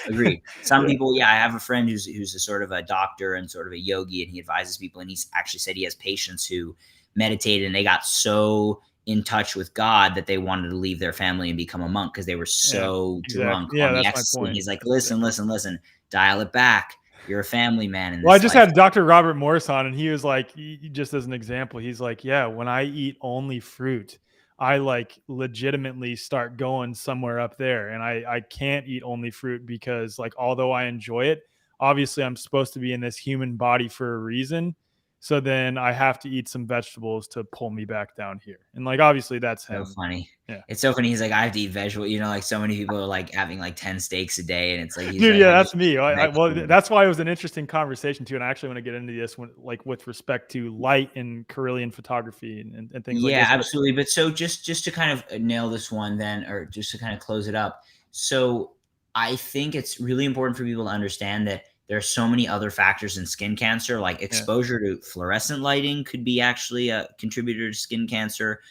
S2: Some
S1: yeah,
S2: people, yeah, I have a friend who's a sort of a doctor and sort of a yogi, and he advises people, and he's actually said he has patients who meditated and they got so in touch with God that they wanted to leave their family and become a monk because they were
S1: yeah,
S2: so drunk
S1: exactly. Yeah,
S2: on the
S1: that's my
S2: ecstasy. And
S1: point.
S2: he's like,
S1: That's exactly.
S2: listen, dial it back. You're a family man in
S1: Well, I
S2: this
S1: just
S2: life.
S1: had Dr. Robert Morris on, and he was like, just as an example, he's like, yeah, when I eat only fruit, I like legitimately start going somewhere up there, and I can't eat only fruit because like although I enjoy it, obviously I'm supposed to be in this human body for a reason. So then I have to eat some vegetables to pull me back down here. And like obviously that's
S2: So
S1: him.
S2: funny.
S1: Yeah.
S2: It's so funny. He's like, I have to eat vegetable. Like so many people are like having like 10 steaks a day, and it's like he's
S1: Dude,
S2: like,
S1: yeah,
S2: I just
S1: that's me. Well,
S2: vegetables.
S1: that's why it was an interesting conversation too, and I actually want to get into this when, like, with respect to light and Carillion photography and things like
S2: Yeah,
S1: this. But
S2: absolutely. But so just to kind of nail this one then, or just to kind of close it up. So I think it's really important for people to understand that there are so many other factors in skin cancer, like
S1: yeah,
S2: exposure to fluorescent lighting could be actually a contributor to skin cancer.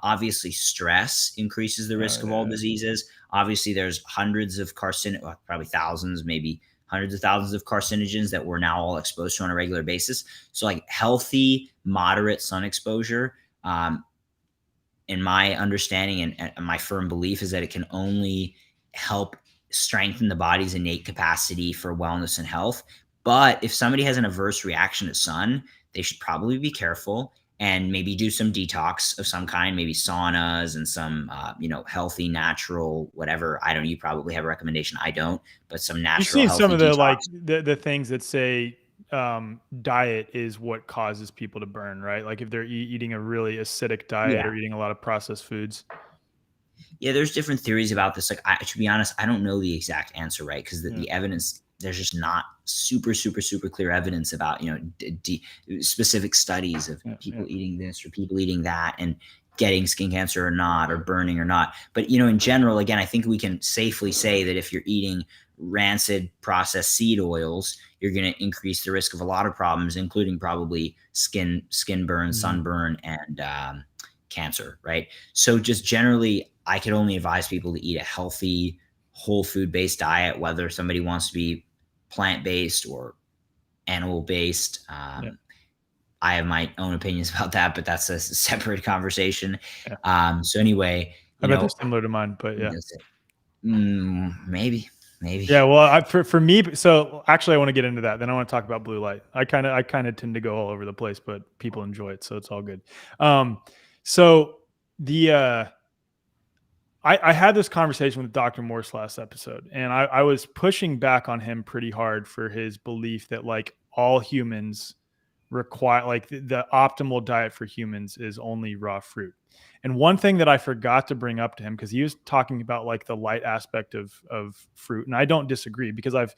S2: Obviously, stress increases the risk of all
S1: yeah,
S2: diseases. Obviously, there's hundreds of well, probably thousands, maybe hundreds of thousands of carcinogens that we're now all exposed to on a regular basis. So, like healthy, moderate sun exposure, um, in my understanding and my firm belief is that it can only help strengthen the body's innate capacity for wellness and health. But if somebody has an adverse reaction to sun, they should probably be careful and maybe do some detox of some kind, maybe saunas and some, healthy, natural, whatever. I don't, you probably have a recommendation. I don't, but some
S1: you've
S2: natural,
S1: seen some
S2: healthy
S1: of the
S2: detox.
S1: like the things that say diet is what causes people to burn, right? Like if they're eating a really acidic diet
S2: Yeah.
S1: or eating a lot of processed foods.
S2: Yeah, there's different theories about this. Like, to be honest, I don't know the exact answer, right? Because
S1: Yeah,
S2: the evidence, there's just not super, super, super clear evidence about, specific studies of
S1: yeah, yeah.
S2: people eating this or people eating that and getting skin cancer or not, or burning or not. But, in general, again, I think we can safely say that if you're eating rancid processed seed oils, you're going to increase the risk of a lot of problems, including probably skin burn,
S1: Mhm.
S2: sunburn, and cancer, right? So just generally, I could only advise people to eat a healthy, whole food based diet, whether somebody wants to be plant based or animal based.
S1: Yeah,
S2: I have my own opinions about that, but that's a separate conversation.
S1: yeah.
S2: So anyway,
S1: I bet they're similar to mine, but yeah.
S2: that's it. Maybe.
S1: Yeah, well, for me, so actually, I want to get into that. Then I want to talk about blue light. I kind of tend to go all over the place, but people enjoy it, so it's all good. So the I had this conversation with Dr. Morse last episode, and I was pushing back on him pretty hard for his belief that like all humans require like the optimal diet for humans is only raw fruit. And one thing that I forgot to bring up to him because he was talking about like the light aspect of fruit, and I don't disagree because I've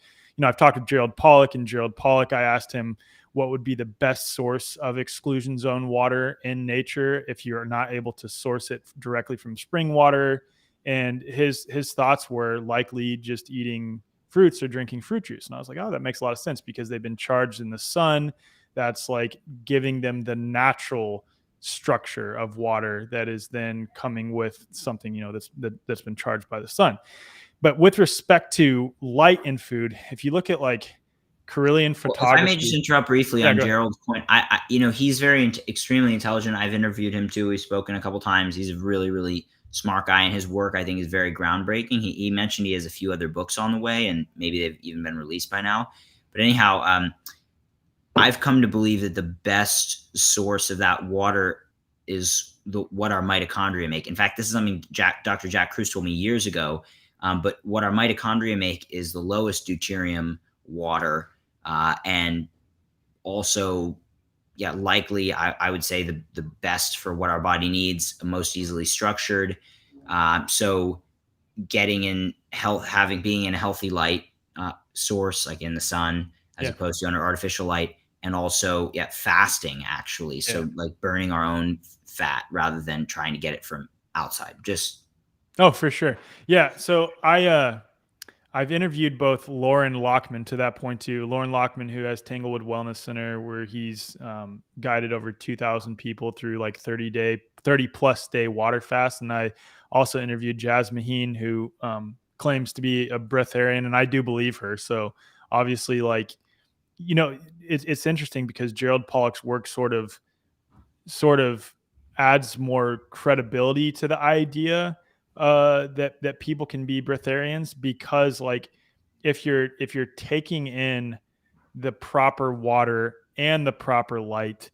S1: talked with Gerald Pollack, and Gerald Pollack, I asked him what would be the best source of exclusion zone water in nature if you're not able to source it directly from spring water, and his thoughts were likely just eating fruits or drinking fruit juice. And I was like, oh, that makes a lot of sense because they've been charged in the sun. That's like giving them the natural structure of water that is then coming with something that's been charged by the sun. But with respect to light in food, if you look at like Carillion
S2: Well, if I may just
S1: photography,
S2: interrupt briefly
S1: yeah,
S2: on
S1: go ahead.
S2: Gerald's point, he's very extremely intelligent. I've interviewed him too. We've spoken a couple times. He's a really, really smart guy, and his work I think is very groundbreaking. He mentioned he has a few other books on the way, and maybe they've even been released by now. But anyhow, I've come to believe that the best source of that water is what our mitochondria make. In fact, this is something Dr. Jack Kruse told me years ago. But what our mitochondria make is the lowest deuterium water, and also, yeah, likely I would say the best for what our body needs, most easily structured. So getting in health, being in a healthy light source, like in the sun, as
S1: Yeah,
S2: opposed to under artificial light, and also, yeah, fasting actually.
S1: yeah.
S2: So like burning our own fat rather than trying to get it from outside. Just
S1: Oh, for sure. Yeah. So I've interviewed both Lauren Lockman to that point too. Lauren Lockman, who has Tanglewood Wellness Center, where he's guided over 2,000 people through like 30 plus day water fast. And I also interviewed Jazz Maheen, who claims to be a breatharian, and I do believe her. So obviously, like, it's interesting because Gerald Pollack's work sort of adds more credibility to the idea that people can be breatharians because like if you're taking in the proper water and the proper light,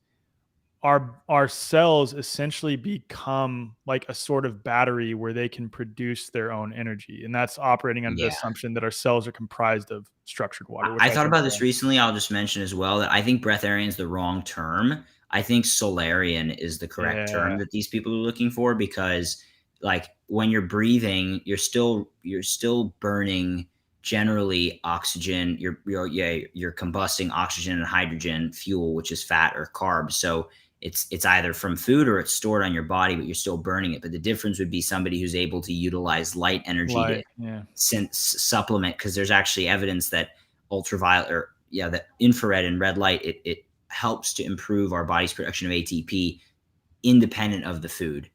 S1: our cells essentially become like a sort of battery where they can produce their own energy, and that's operating under the
S2: Yeah.
S1: assumption that our cells are comprised of structured water, which
S2: I
S1: I
S2: thought
S1: think
S2: about
S1: is
S2: this
S1: wrong.
S2: recently. I'll just mention as well that I think breatharian is the wrong term. I think solarian is the correct term
S1: Yeah,
S2: that these people are looking for, because like when you're breathing, you're still burning generally oxygen. You're combusting oxygen and hydrogen fuel, which is fat or carbs. So it's either from food or it's stored on your body, but you're still burning it. But the difference would be somebody who's able to utilize light energy to
S1: light. Yeah.
S2: supplement, because there's actually evidence that ultraviolet, or yeah, the infrared and red light, it helps to improve our body's production of ATP independent of the food.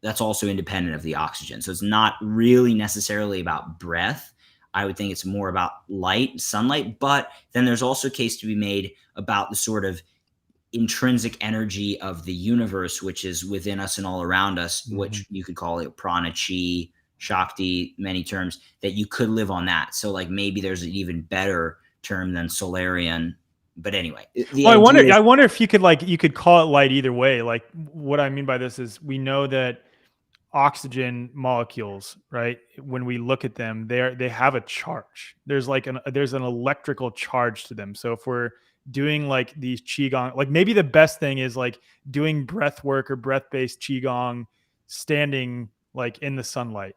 S2: That's also independent of the oxygen. So it's not really necessarily about breath. I would think it's more about light, sunlight. But then there's also a case to be made about the sort of intrinsic energy of the universe, which is within us and all around us,
S1: Mhm.
S2: which you could call it prana, chi, shakti, many terms, that you could live on that. So, like, maybe there's an even better term than solarian. But anyway, the
S1: Well,
S2: idea
S1: I
S2: is,
S1: wonder if you could like you could call it light either way. Like what I mean by this is we know that oxygen molecules, right? When we look at them, they have a charge. There's an electrical charge to them. So if we're doing like these qigong, like maybe the best thing is like doing breath work or breath based qigong, standing like in the sunlight,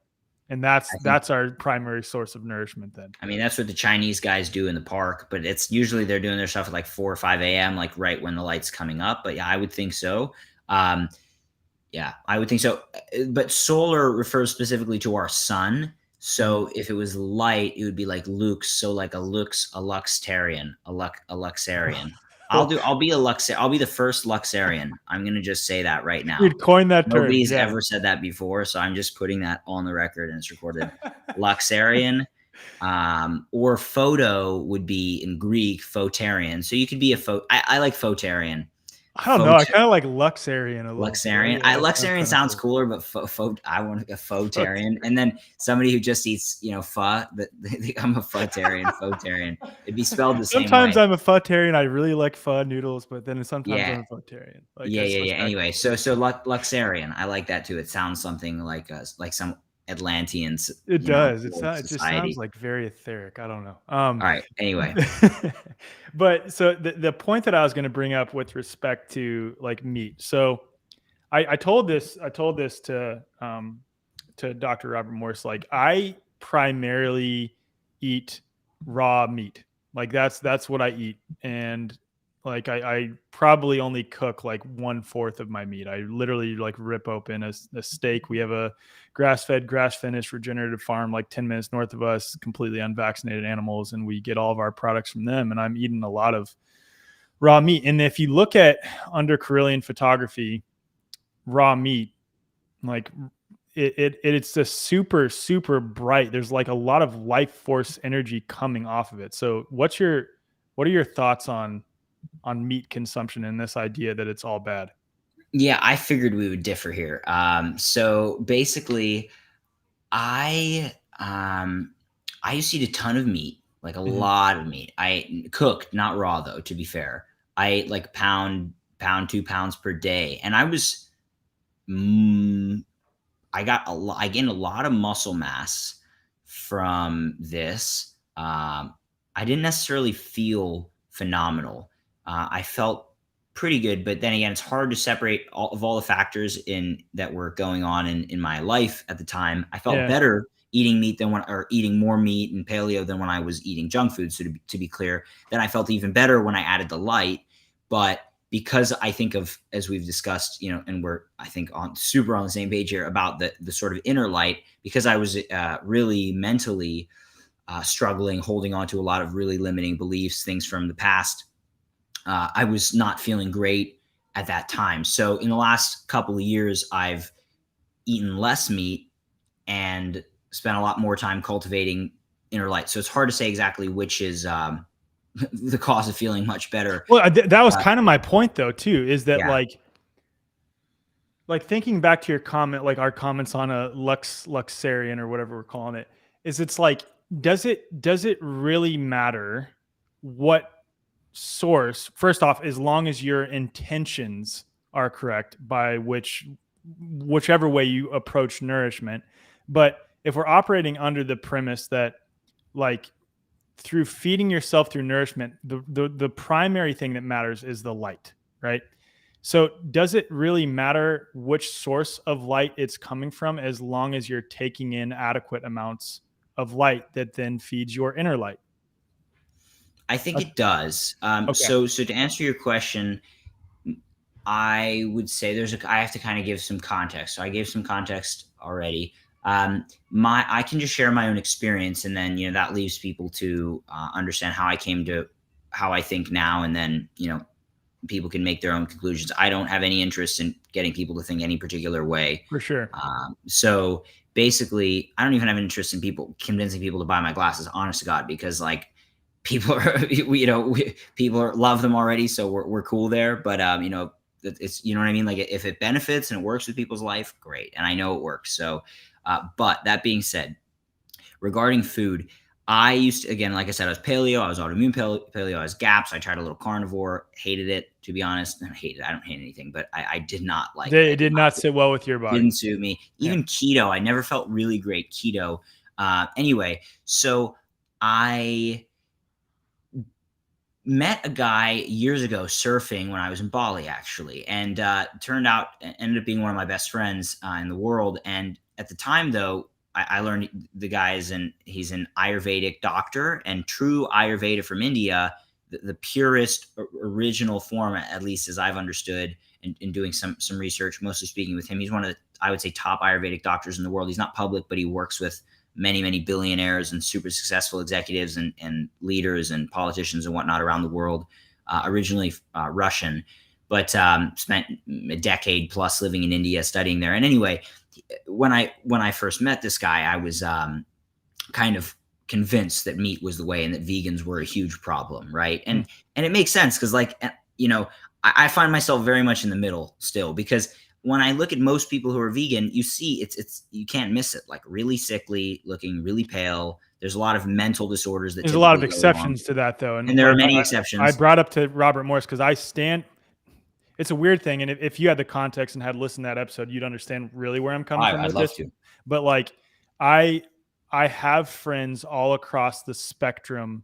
S1: and
S2: I think,
S1: that's our primary source of nourishment. Then
S2: I mean, that's what the Chinese guys do in the park, but it's usually they're doing their stuff at like 4 or 5 a.m., like right when the light's coming up. But yeah, I would think so. Um, Yeah, I would think so. But solar refers specifically to our sun.
S1: Mhm.
S2: So if it was light, it would be like lux. So like a luxtarian, a luxarian. I'll be a I'll be the first luxarian. I'm gonna just say that right now.
S1: Dude, coin that term.
S2: Nobody's
S1: Yeah.
S2: ever said that before, so I'm just putting that on the record and it's recorded. Luxarian, or photo would be in Greek photarian. So you could be a I like photarian.
S1: I don't know. I kind of like Luxarian a little bit.
S2: Luxarian.
S1: That sounds
S2: Luxarian
S1: kind of
S2: sounds
S1: cool.
S2: cooler, but I want a photarian. And then somebody who just eats, pho, that I'm a photarian. It'd be spelled the same
S1: Sometimes
S2: way.
S1: I'm a Futarian. I really like pho noodles, but then sometimes I'm
S2: Yeah,
S1: a Futarian. Like
S2: yeah,
S1: I
S2: yeah,
S1: switch
S2: yeah.
S1: back and
S2: Anyway,
S1: forth.
S2: so Luxarian, I like that too. It sounds something like some Atlanteans,
S1: It does.
S2: old
S1: It just sounds
S2: society.
S1: like very etheric. I don't know.
S2: All right. Anyway,
S1: But so the point that I was going to bring up with respect to like meat. So I told this to Dr. Robert Morse. Like I primarily eat raw meat. Like that's what I eat, and like I probably only cook like 1/4 of my meat. I literally like rip open a steak. We have a grass fed, grass finished regenerative farm like 10 minutes north of us, completely unvaccinated animals, and we get all of our products from them. And I'm eating a lot of raw meat. And if you look at under Carillion photography, raw meat, like it's just super bright. There's like a lot of life force energy coming off of it. So what are your thoughts on meat consumption and this idea that it's all bad?
S2: yeah, I figured we would differ here. So basically, I I used to eat a ton of meat, like a
S1: Mhm.
S2: lot of meat. I cooked, not raw though, to be fair. I ate like pound, 2 pounds per day. And mm, I gained a lot of muscle mass from this. I didn't necessarily feel phenomenal. I felt pretty good, but then again, it's hard to separate all the factors in that were going on in my life at the time. I felt
S1: Yeah.
S2: better eating meat than when, or eating more meat and paleo than when I was eating junk food. So to be clear, then I felt even better when I added the light. But because I think of, as we've discussed, and we're, I think, on super on the same page here about the sort of inner light, because I was really mentally struggling, holding on to a lot of really limiting beliefs, things from the past. I was not feeling great at that time. So in the last couple of years, I've eaten less meat and spent a lot more time cultivating inner light. So it's hard to say exactly which is the cause of feeling much better.
S1: Well, that was
S2: Uh,
S1: kind of my point though too, is that
S2: yeah.
S1: like thinking back to your comment, like our comments on a Luxarian or whatever we're calling it, is it's like does it really matter what source, first off, as long as your intentions are correct by whichever way you approach nourishment. But if we're operating under the premise that, like, through feeding yourself through nourishment, the primary thing that matters is the light, right? So does it really matter which source of light it's coming from, as long as you're taking in adequate amounts of light that then feeds your inner light?
S2: I think it does.
S1: Okay,
S2: So to answer your question, I would say I have to kind of give some context. So I gave some context already. I can just share my own experience, and then that leaves people to understand how I came to how I think now, and then people can make their own conclusions. I don't have any interest in getting people to think any particular way.
S1: for sure.
S2: So basically, I don't even have an interest in people convincing people to buy my glasses. Honest to God, because like people are, love them already, so we're cool there. But it's what I mean. Like if it benefits and it works with people's life, great, and I know it works. So, but that being said, regarding food, I used to, again, like I said, I was paleo, I was autoimmune paleo, I was GAPS, I tried a little carnivore, hated it, to be honest. I don't hate anything, but I did not like it.
S1: It did not sit well with your body.
S2: Didn't suit me. Even keto, I never felt really great keto. Anyway, so I met a guy years ago surfing when I was in Bali, actually, and ended up being one of my best friends in the world. And at the time, though, I learned the guy he's an Ayurvedic doctor, and true Ayurveda from India, the purest original form, at least as I've understood in doing some research, mostly speaking with him. He's one of the, I would say, top Ayurvedic doctors in the world. He's not public, but he works with many, many billionaires and super successful executives and leaders and politicians and whatnot around the world. Originally Russian, but spent a decade plus living in India, studying there. And anyway, when I first met this guy, I was kind of convinced that meat was the way and that vegans were a huge problem, right? And it makes sense because, like, I find myself very much in the middle still, because when I look at most people who are vegan, you see it's you can't miss it. Like really sickly looking, really pale. There's a lot of mental disorders that
S1: There's a lot of
S2: typically go along.
S1: exceptions to that, though,
S2: And there are many exceptions.
S1: I brought up to Robert Morris because it's a weird thing, and if you had the context and had listened to that episode, you'd understand really where I'm coming from
S2: I'd
S1: with
S2: love
S1: this.
S2: to.
S1: But like, I have friends all across the spectrum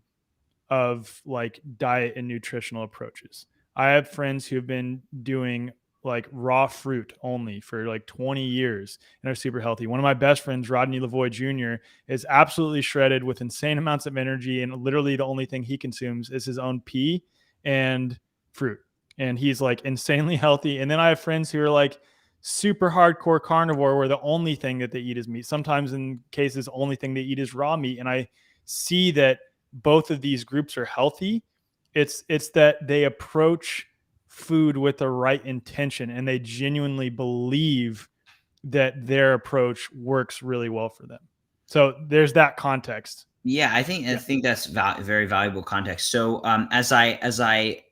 S1: of like diet and nutritional approaches. I have friends who've been doing like raw fruit only for like 20 years and are super healthy. One of my best friends, Rodney Lavoie Jr., is absolutely shredded with insane amounts of energy, and literally the only thing he consumes is his own pee and fruit. And he's like insanely healthy. And then I have friends who are like super hardcore carnivore, where the only thing that they eat is meat. Sometimes in cases, the only thing they eat is raw meat. And I see that both of these groups are healthy. It's that they approach food with the right intention, and they genuinely believe that their approach works really well for them. So there's that context.
S2: Yeah, I think that's very valuable context. So as I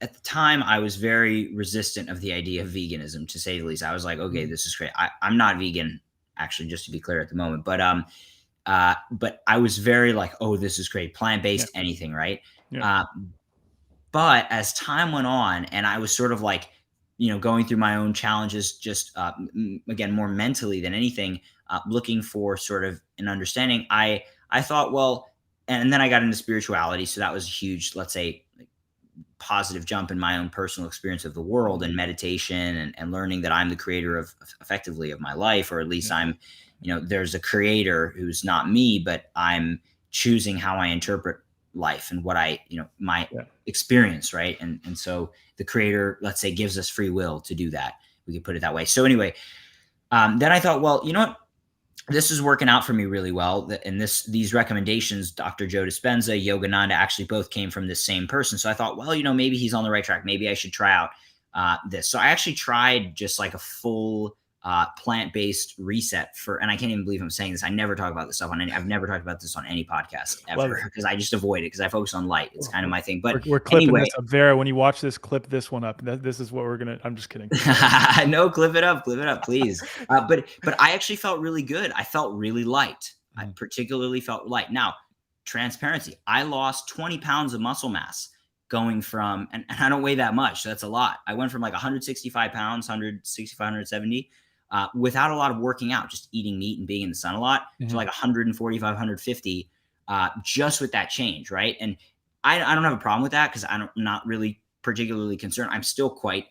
S2: at the time, I was very resistant of the idea of veganism, to say the least. I was like, okay, this is great. I'm not vegan, actually, just to be clear at the moment. But I was very like, oh, this is great. Plant-based, anything, right?
S1: Yeah.
S2: But as time went on, and I was sort of like, going through my own challenges, just again, more mentally than anything, looking for sort of an understanding, I thought, well, and then I got into spirituality. So that was a huge, let's say, positive jump in my own personal experience of the world, and meditation, and learning that I'm the creator of effectively of my life, or at least I'm, there's a creator who's not me, but I'm choosing how I interpret life and what I, my experience. Right. And so the creator, let's say, gives us free will to do that. We could put it that way. So anyway, then I thought, well, you know what? This is working out for me really well. And these recommendations, Dr. Joe Dispenza, Yogananda, actually both came from this same person. So I thought, well, maybe he's on the right track. Maybe I should try out this. So I actually tried just like a full plant-based reset and I can't even believe I'm saying this. I never talk about this stuff I've never talked about this on any podcast ever, because I just avoid it, because I focus on light. It's kind of my thing. But
S1: we're clipping this up, Vera. When you watch this, clip this one up. This is what we're gonna. I'm just kidding.
S2: No, clip it up, please. But I actually felt really good. I felt really light. I particularly felt light. Now, transparency, I lost 20 pounds of muscle mass going from, and I don't weigh that much. So that's a lot. I went from like 165 pounds, 165, 170, without a lot of working out, just eating meat and being in the sun a lot, to like 145, 150, just with that change. Right. And I don't have a problem with that because I'm not really particularly concerned. I'm still quite,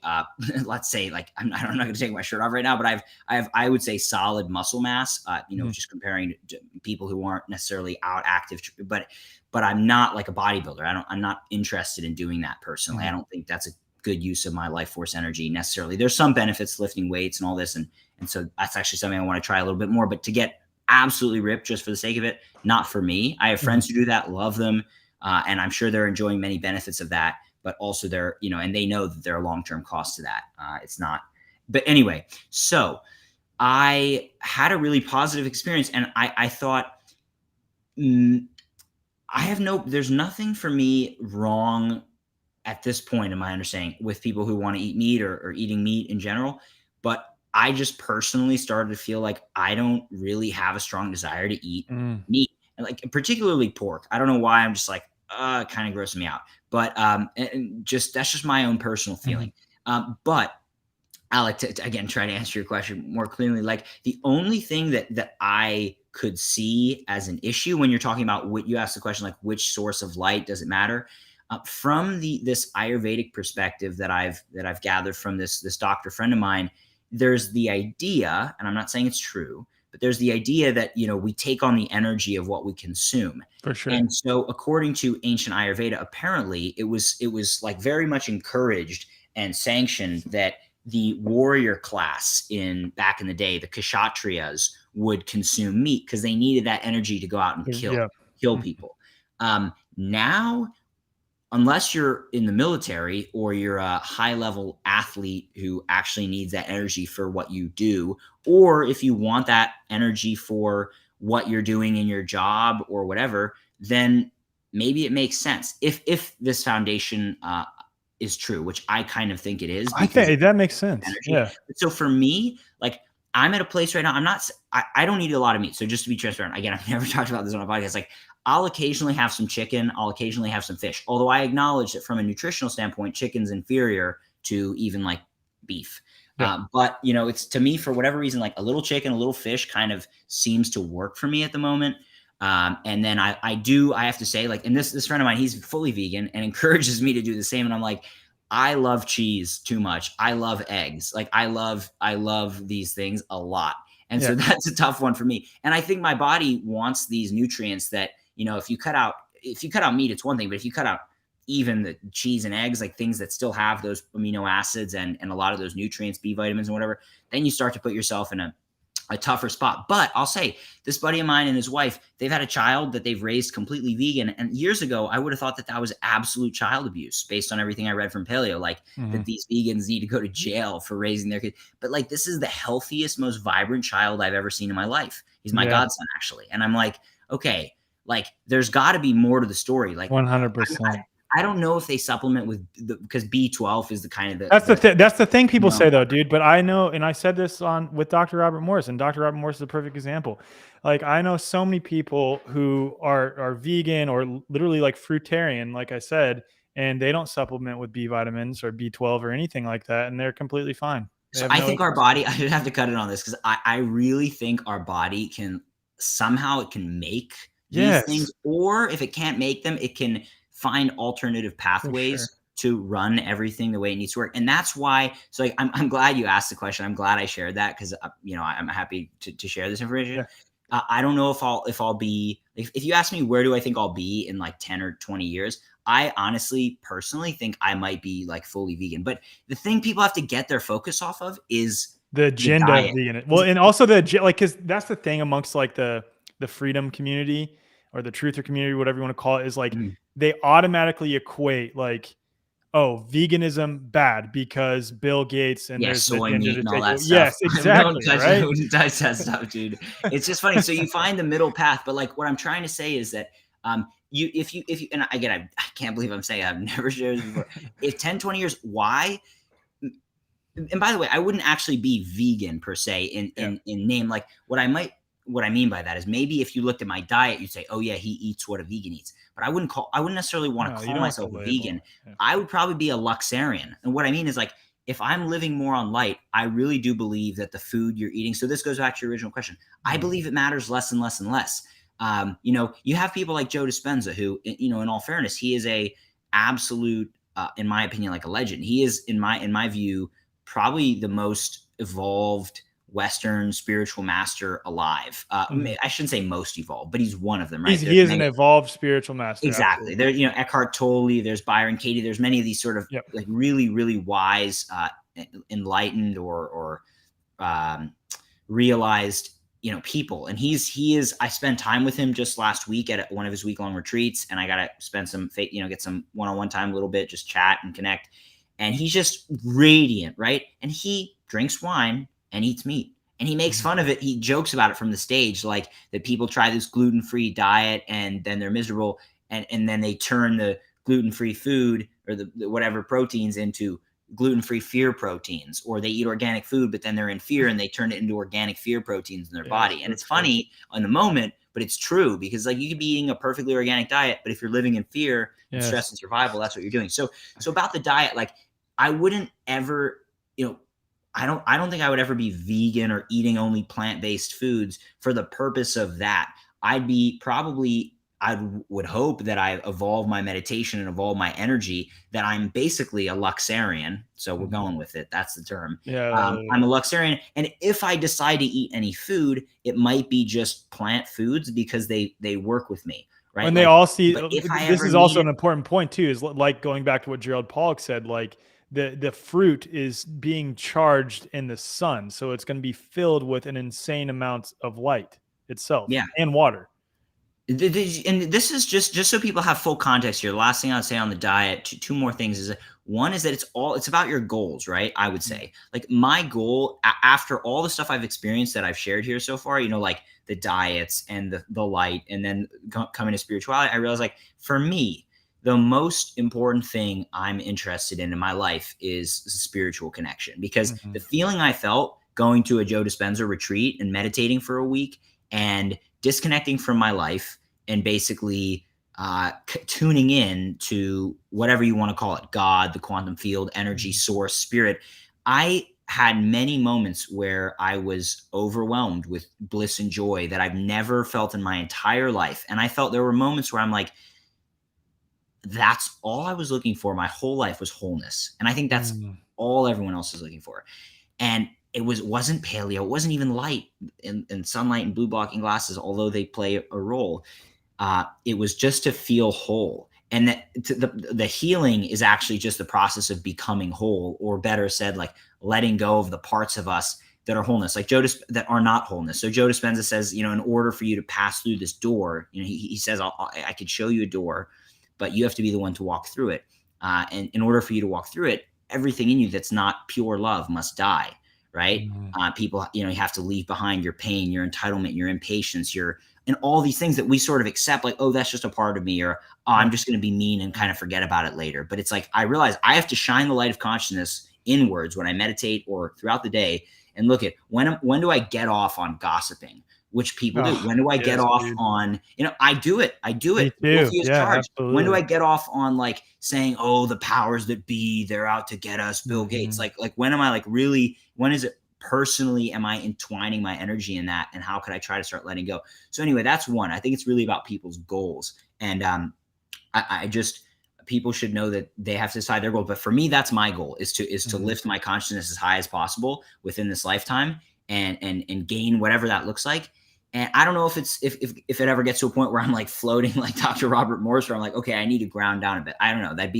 S2: let's say, like I'm not going to take my shirt off right now, but I would say solid muscle mass. Just comparing to people who aren't necessarily out active, but I'm not like a bodybuilder. I'm not interested in doing that personally. I don't think that's a good use of my life force energy necessarily. There's some benefits to lifting weights and all this, and so that's actually something I want to try a little bit more. But to get absolutely ripped just for the sake of it, not for me. I have friends who do that, love them. And I'm sure they're enjoying many benefits of that, but also they're, and they know that there are long-term costs to that. It's not, but anyway, so I had a really positive experience, and I thought, there's nothing for me wrong at this point in my understanding with people who want to eat meat or eating meat in general. But I just personally started to feel like I don't really have a strong desire to eat meat. And like particularly pork. I don't know why. I'm just like, kind of grossing me out. But and just that's just my own personal feeling. But Alec, to again try to answer your question more clearly, like the only thing that I could see as an issue when you're talking about what you asked the question, like which source of light does it matter? From this Ayurvedic perspective that I've gathered from this doctor friend of mine, there's the idea, and I'm not saying it's true, but there's the idea that, we take on the energy of what we consume.
S1: For sure.
S2: And so according to ancient Ayurveda, apparently it was like very much encouraged and sanctioned that the warrior class back in the day, the Kshatriyas, would consume meat because they needed that energy to go out and kill people. Now, unless you're in the military or you're a high level athlete who actually needs that energy for what you do, or if you want that energy for what you're doing in your job or whatever, then maybe it makes sense. If this foundation is true, which I kind of think it is.
S1: I think that makes sense.
S2: Energy.
S1: Yeah.
S2: So for me, like I'm at a place right now, I don't eat a lot of meat. So just to be transparent, again, I've never talked about this on a podcast. Like I'll occasionally have some chicken. I'll occasionally have some fish. Although I acknowledge that from a nutritional standpoint, chicken's inferior to even like beef. Yeah. But it's, to me, for whatever reason, like a little chicken, a little fish kind of seems to work for me at the moment. And then I have to say, like, and this friend of mine, he's fully vegan and encourages me to do the same. And I'm like, I love cheese too much. I love eggs. Like I love these things a lot. And so that's a tough one for me. And I think my body wants these nutrients that, if you cut out meat, it's one thing, but if you cut out even the cheese and eggs, like things that still have those amino acids and a lot of those nutrients, B vitamins and whatever, then you start to put yourself in a tougher spot. But I'll say this buddy of mine and his wife, they've had a child that they've raised completely vegan. And years ago, I would have thought that was absolute child abuse based on everything I read from paleo, like that these vegans need to go to jail for raising their kids. But like, this is the healthiest, most vibrant child I've ever seen in my life. He's my godson, actually. And I'm like, okay, like there's got to be more to the story. Like
S1: 100%.
S2: I don't know if they supplement with because B12 is the kind of
S1: that's the thing people say though, dude. But I know, and I said this with Dr. Robert Morris, and Dr. Robert Morris is a perfect example. Like I know so many people who are vegan or literally like fruitarian, like I said, and they don't supplement with B vitamins or B12 or anything like that, and they're completely fine.
S2: So I think our body, I should have to cut it on this because I really think our body can make these things, or if it can't make them, it can find alternative pathways to run everything the way it needs to work. And that's why, so like, I'm glad you asked the question. I'm glad I shared that because, I'm happy to share this information. Yeah. I don't know if I'll be, if you ask me, where do I think I'll be in like 10 or 20 years? I honestly, personally think I might be like fully vegan. But the thing people have to get their focus off of is
S1: the agenda of vegan. Well, and also because that's the thing amongst like the freedom community or the truther community, whatever you want to call it, is like, they automatically equate like, oh, veganism bad because Bill Gates and there's
S2: soy meat and all that stuff.
S1: Yes, exactly.
S2: Don't touch that stuff, dude. It's just funny. So you find the middle path, but like what I'm trying to say is that if you and again, I can't believe I'm saying I've never shared this before. If 10, 20 years, why? And by the way, I wouldn't actually be vegan per se in name. Like what what I mean by that is maybe if you looked at my diet, you'd say, oh yeah, he eats what a vegan eats. But I wouldn't necessarily want
S1: No,
S2: to
S1: you
S2: call
S1: don't have to
S2: myself a
S1: label
S2: vegan.
S1: it. Yeah.
S2: I would probably be a Luxarian. And what I mean is like, if I'm living more on light, I really do believe that the food you're eating. So this goes back to your original question. I believe it matters less and less and less. You have people like Joe Dispenza, who, in all fairness, he is a absolute, in my opinion, like a legend. He is, in my view, probably the most evolved Western spiritual master alive. I shouldn't say most evolved, but he's one of them, right?
S1: He is an evolved spiritual master.
S2: Exactly.
S1: Absolutely.
S2: There, Eckhart Tolle, there's Byron Katie, there's many of these sort of
S1: Yep.
S2: like really, really wise, enlightened or realized, people. And he is, I spent time with him just last week at one of his week-long retreats, and I got to spend some, get some one-on-one time a little bit, just chat and connect. And he's just radiant, right? And he drinks wine and eats meat. And he makes fun of it. He jokes about it from the stage, like that people try this gluten-free diet and then they're miserable. And then they turn the gluten-free food or the whatever proteins into gluten-free fear proteins, or they eat organic food, but then they're in fear and they turn it into organic fear proteins in their body. And it's funny in the moment, but it's true, because like you could be eating a perfectly organic diet, but if you're living in fear and stress and survival, that's what you're doing. So about the diet, like I wouldn't ever, I don't think I would ever be vegan or eating only plant-based foods for the purpose of that. I would hope that I evolve my meditation and evolve my energy, that I'm basically a Luxarian. So we're going with it. That's the term. I'm a Luxarian. And if I decide to eat any food, it might be just plant foods because they work with me. Right.
S1: When they all see,
S2: this
S1: is also an important point too, is like going back to what Gerald Pollack said, like the fruit is being charged in the sun. So it's going to be filled with an insane amount of light itself and water.
S2: And this is just so people have full context here. The last thing I'd say on the diet, two more things is that one is that it's about your goals, right? I would say like my goal after all the stuff I've experienced that I've shared here so far, like the diets and the light, and then coming to spirituality, I realized like for me, the most important thing I'm interested in my life is a spiritual connection, because the feeling I felt going to a Joe Dispenza retreat and meditating for a week and disconnecting from my life and basically tuning in to whatever you want to call it, God, the quantum field, energy, source, spirit. I had many moments where I was overwhelmed with bliss and joy that I've never felt in my entire life. And I felt there were moments where I'm like, that's all I was looking for. My whole life was wholeness. And I think that's all everyone else is looking for. And it wasn't paleo. It wasn't even light and sunlight and blue blocking glasses, although they play a role. It was just to feel whole. And that the healing is actually just the process of becoming whole, or better said, like letting go of the parts of us that are wholeness, like that are not wholeness. So Joe Dispenza says, in order for you to pass through this door, he says, I could show you a door, but you have to be the one to walk through it. And in order for you to walk through it, everything in you that's not pure love must die. Right. People, you have to leave behind your pain, your entitlement, your impatience, and all these things that we sort of accept, like, oh, that's just a part of me, or oh, I'm just going to be mean and kind of forget about it later. But it's like, I realize I have to shine the light of consciousness inwards when I meditate or throughout the day, and look at when do I get off on gossiping, which people do. When do I get off on, I do it.
S1: Me too. Yeah, absolutely.
S2: When do I get off on like saying, oh, the powers that be, they're out to get us, Bill Gates? Like when am I like really, when is it personally, am I entwining my energy in that? And how could I try to start letting go? So anyway, that's one. I think it's really about people's goals. And I just, people should know that they have to decide their goal. But for me, that's my goal, is to lift my consciousness as high as possible within this lifetime and gain whatever that looks like. And I don't know if it ever gets to a point where I'm like floating like Dr. Robert Morris, where I'm like, okay, I need to ground down a bit. I don't know. I'd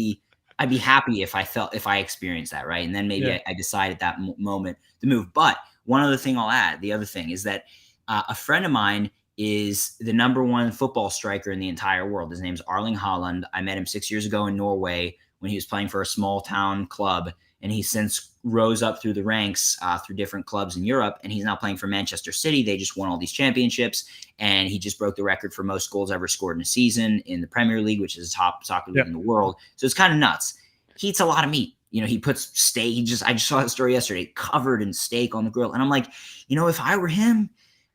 S2: be happy if I experienced that. Right. And then maybe I decide at that moment to move. But one other thing I'll add, the other thing is that a friend of mine is the #1 football striker in the entire world. His name's Erling Haaland. I met him 6 years ago in Norway when he was playing for a small town club. And he since rose up through the ranks through different clubs in Europe. And he's now playing for Manchester City. They just won all these championships. And he just broke the record for most goals ever scored in a season in the Premier League, which is the top soccer league in the world. So it's kind of nuts. He eats a lot of meat. He puts steak. I just saw the story yesterday, covered in steak on the grill. And I'm like, if I were him,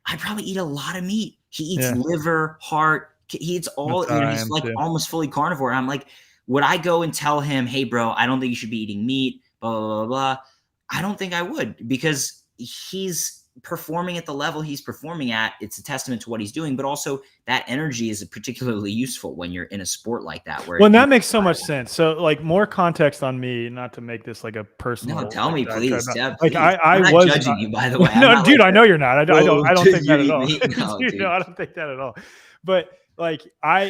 S2: I probably eat a lot of meat. He eats
S1: Yeah,
S2: liver, heart. He eats all,
S1: that's how I
S2: he's
S1: am
S2: like
S1: too.
S2: almost fully carnivore. I'm like, would I go and tell him, hey, bro, I don't think you should be eating meat, blah, blah, blah, blah. I don't think I would, because he's performing at the level he's performing at. It's a testament to what he's doing, but also that energy is particularly useful when you're in a sport like that, where
S1: Well,
S2: it
S1: and that
S2: takes
S1: makes
S2: a
S1: so
S2: lot
S1: much
S2: of
S1: sense. So, like, more context on me, not to make this like a
S2: no,
S1: personal
S2: tell
S1: like
S2: me,
S1: diatribe.
S2: please. Yeah,
S1: Like,
S2: please.
S1: I
S2: I'm not
S1: was
S2: judging you, by the way. I'm
S1: no,
S2: not like,
S1: dude. I know you're not.
S2: oh,
S1: I don't think
S2: you
S1: that at
S2: eat
S1: all.
S2: meat? No,
S1: Dude, no,
S2: dude.
S1: I don't think that at all. But like,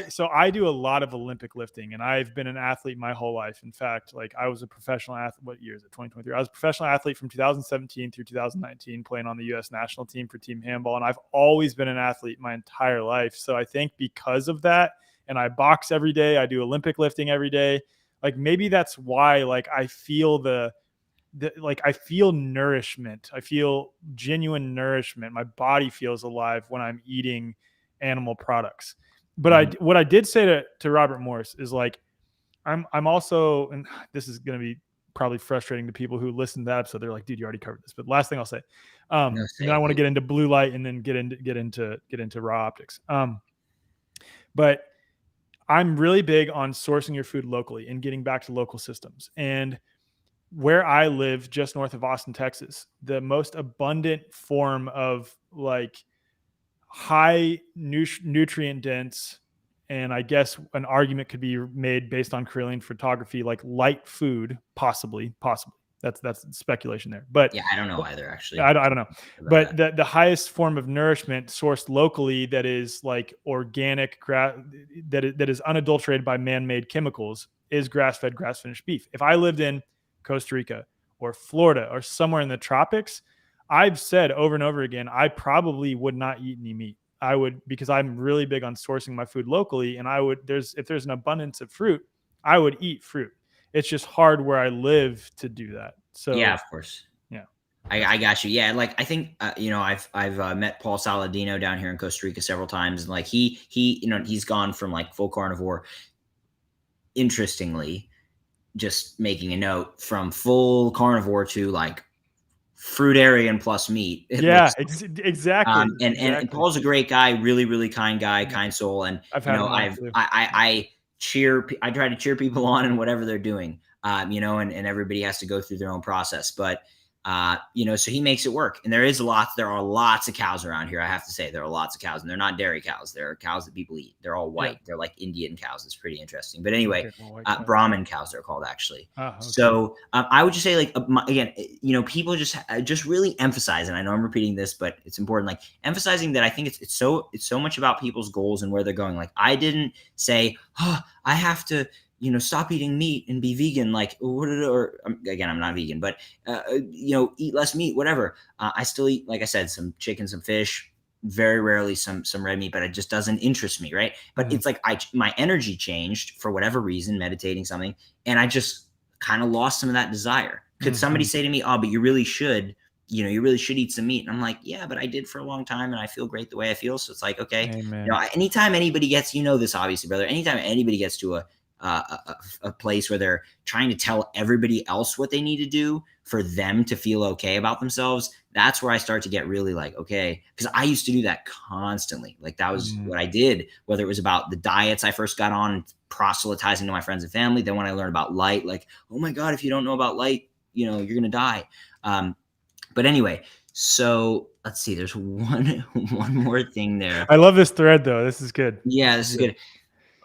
S1: so I do a lot of Olympic lifting, and I've been an athlete my whole life. In fact, like, I was a professional athlete. What year is it? 2023. I was a professional athlete from 2017 through 2019, playing on the U.S. national team for team handball, and I've always been an athlete my entire life. So I think because of that, and I box every day, I do Olympic lifting every day. Like, maybe that's why, like, I feel like I feel nourishment. I feel genuine nourishment. My body feels alive when I'm eating animal products. But
S2: Mhm.
S1: what I did say to Robert Morris is, like, I'm also, and this is going to be probably frustrating to people who listen to that episode. They're like, dude, you already covered this. But last thing I'll say,
S2: No,
S1: and
S2: say
S1: then I
S2: it,
S1: want to
S2: please.
S1: get into blue light and then get into raw optics. But I'm really big on sourcing your food locally and getting back to local systems. And where I live, just north of Austin, Texas, the most abundant form of, like, high nutrient dense, and I guess an argument could be made based on Korean photography, like light food, possibly. That's speculation there, but
S2: Yeah, I don't know either,
S1: I
S2: actually.
S1: don't, I don't know.
S2: About
S1: But
S2: that.
S1: the highest form of nourishment sourced locally, that is like organic, that is unadulterated by man-made chemicals, is grass-fed, grass-finished beef. If I lived in Costa Rica or Florida or somewhere in the tropics, I've said over and over again, I probably would not eat any meat. I would, because I'm really big on sourcing my food locally, and I would, if there's an abundance of fruit, I would eat fruit. It's just hard where I live to do that.
S2: Yeah,
S1: So
S2: of course.
S1: yeah,
S2: I got you. Yeah, like I think I've met Paul Saladino down here in Costa Rica several times, and like he he's gone from like full carnivore. Interestingly, just making a note, from full carnivore to like fruitarian plus meat. It
S1: yeah,
S2: looks
S1: exactly,
S2: and
S1: exactly.
S2: Paul's a great guy, really really kind guy,
S1: Yeah,
S2: kind soul, and
S1: I've had him on
S2: I've
S1: too.
S2: I I try to cheer people on in whatever they're doing, and everybody has to go through their own process, but so he makes it work. And there are lots of cows around here. I have to say, there are lots of cows, and they're not dairy cows. They're cows that people eat. They're all
S1: Yeah.
S2: white. They're like Indian cows. It's pretty interesting. But anyway,
S1: Okay. Well, white cow.
S2: Brahmin cows they're called, actually.
S1: Ah, okay.
S2: So I would just say, like, again, people just really emphasize, and I know I'm repeating this, but it's important. Like, emphasizing that I think it's so much about people's goals and where they're going. Like, I didn't say, oh, I have to stop eating meat and be vegan. Like, or again, I'm not vegan, but eat less meat, whatever. I still eat, like I said, some chicken, some fish, very rarely some red meat, but it just doesn't interest me, right? But
S1: Mhm.
S2: it's like my energy changed for whatever reason, meditating something, and I just kind of lost some of that desire. Could somebody
S1: Mhm.
S2: say to me, "Oh, but you really should." You really should eat some meat. And I'm like, yeah, but I did for a long time and I feel great the way I feel. So it's like, okay,
S1: Amen.
S2: anytime anybody gets, this obviously, brother, anytime anybody gets to a place where they're trying to tell everybody else what they need to do for them to feel okay about themselves, that's where I start to get really like, okay, because I used to do that constantly. Like, that was
S1: Mhm.
S2: what I did, whether it was about the diets I first got on, proselytizing to my friends and family. Then when I learned about light, like, oh my God, if you don't know about light, you're going to die. But anyway, so let's see, there's one more thing there.
S1: I love this thread though. This is good.
S2: Yeah,
S1: This
S2: this
S1: is
S2: is
S1: good.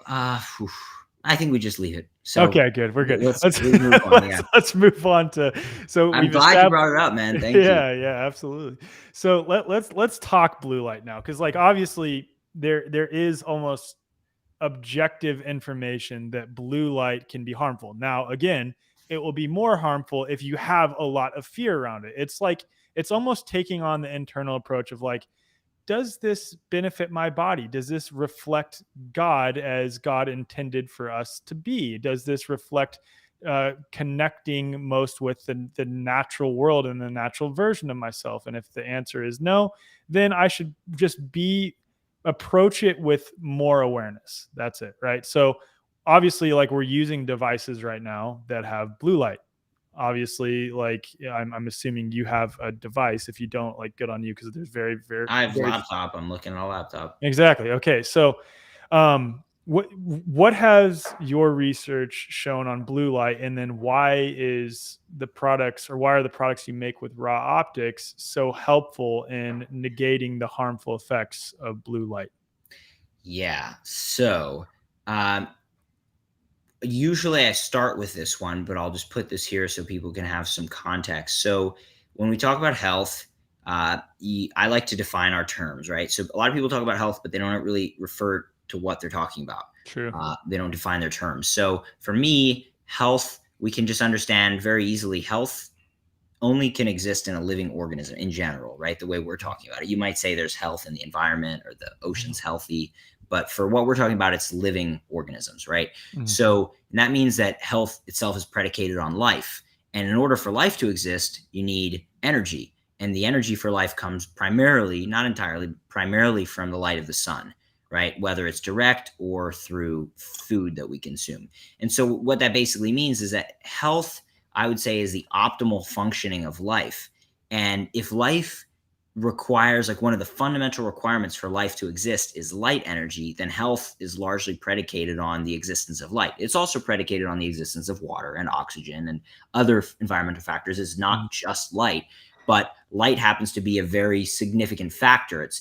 S2: good. Oof. I think we just leave it. So
S1: Okay, good. We're good. Let's
S2: let's move on. Yeah.
S1: let's move on to, so
S2: I'm
S1: we've
S2: glad you
S1: established.
S2: brought it up, man. Thank you.
S1: Yeah, absolutely. So let's talk blue light now, because, like, obviously there is almost objective information that blue light can be harmful. Now, again, it will be more harmful if you have a lot of fear around it. It's like, it's almost taking on the internal approach of, like, does this benefit my body? Does this reflect God as God intended for us to be? Does this reflect connecting most with the natural world and the natural version of myself? And if the answer is no, then I should just approach it with more awareness. That's it, right? So obviously, like, we're using devices right now that have blue light obviously, like, yeah, I'm assuming you have a device. If you don't, like, good on you, because there's very, very,
S2: I have
S1: very
S2: laptop. I'm looking at a laptop.
S1: exactly. Okay. So, what has your research shown on blue light, and then why are the products you make with raw optics so helpful in negating the harmful effects of blue light?
S2: Yeah. So, um, usually I start with this one, but I'll just put this here so people can have some context. So, when we talk about health, I like to define our terms, right? So, a lot of people talk about health, but they don't really refer to what they're talking about.
S1: True.
S2: They don't define their terms. So, for me, health, we can just understand very easily health only can exist in a living organism in general, right? The way we're talking about it. You might say there's health in the environment or the ocean's healthy, but for what we're talking about, it's living organisms, right?
S1: Mhm.
S2: So that means that health itself is predicated on life. And in order for life to exist, you need energy. And the energy for life comes primarily, not entirely, primarily from the light of the sun, right? Whether it's direct or through food that we consume. And so what that basically means is that health, I would say, is the optimal functioning of life. And if life requires, like, one of the fundamental requirements for life to exist is light energy, then health is largely predicated on the existence of light. It's also predicated on the existence of water and oxygen and other environmental factors. It's
S1: Mhm.
S2: not just light, but light happens to be a very significant factor. It's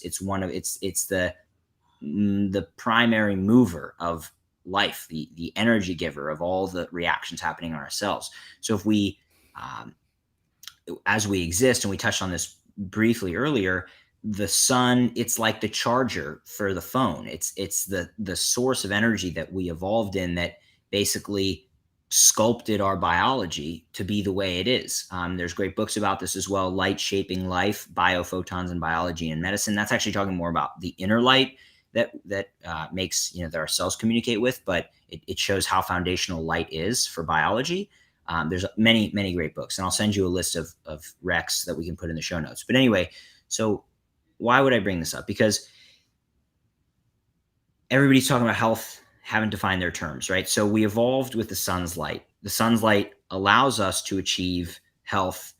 S2: the primary mover of life, the energy giver of all the reactions happening in our cells. So if we, um, as we exist, and we touched on this briefly earlier, the sun, it's like the charger for the phone. It's the source of energy that we evolved in, that basically sculpted our biology to be the way it is. There's great books about this as well: Light Shaping Life, Biophotons in Biology and Medicine. That's actually talking more about the inner light that makes, that our cells communicate with, but it shows how foundational light is for biology. There's many great books, and I'll send you a list of recs that we can put in the show notes. But anyway, so why would I bring this up? Because everybody's talking about health, haven't defined their terms, right? So we evolved with the sun's light. The sun's light allows us to achieve health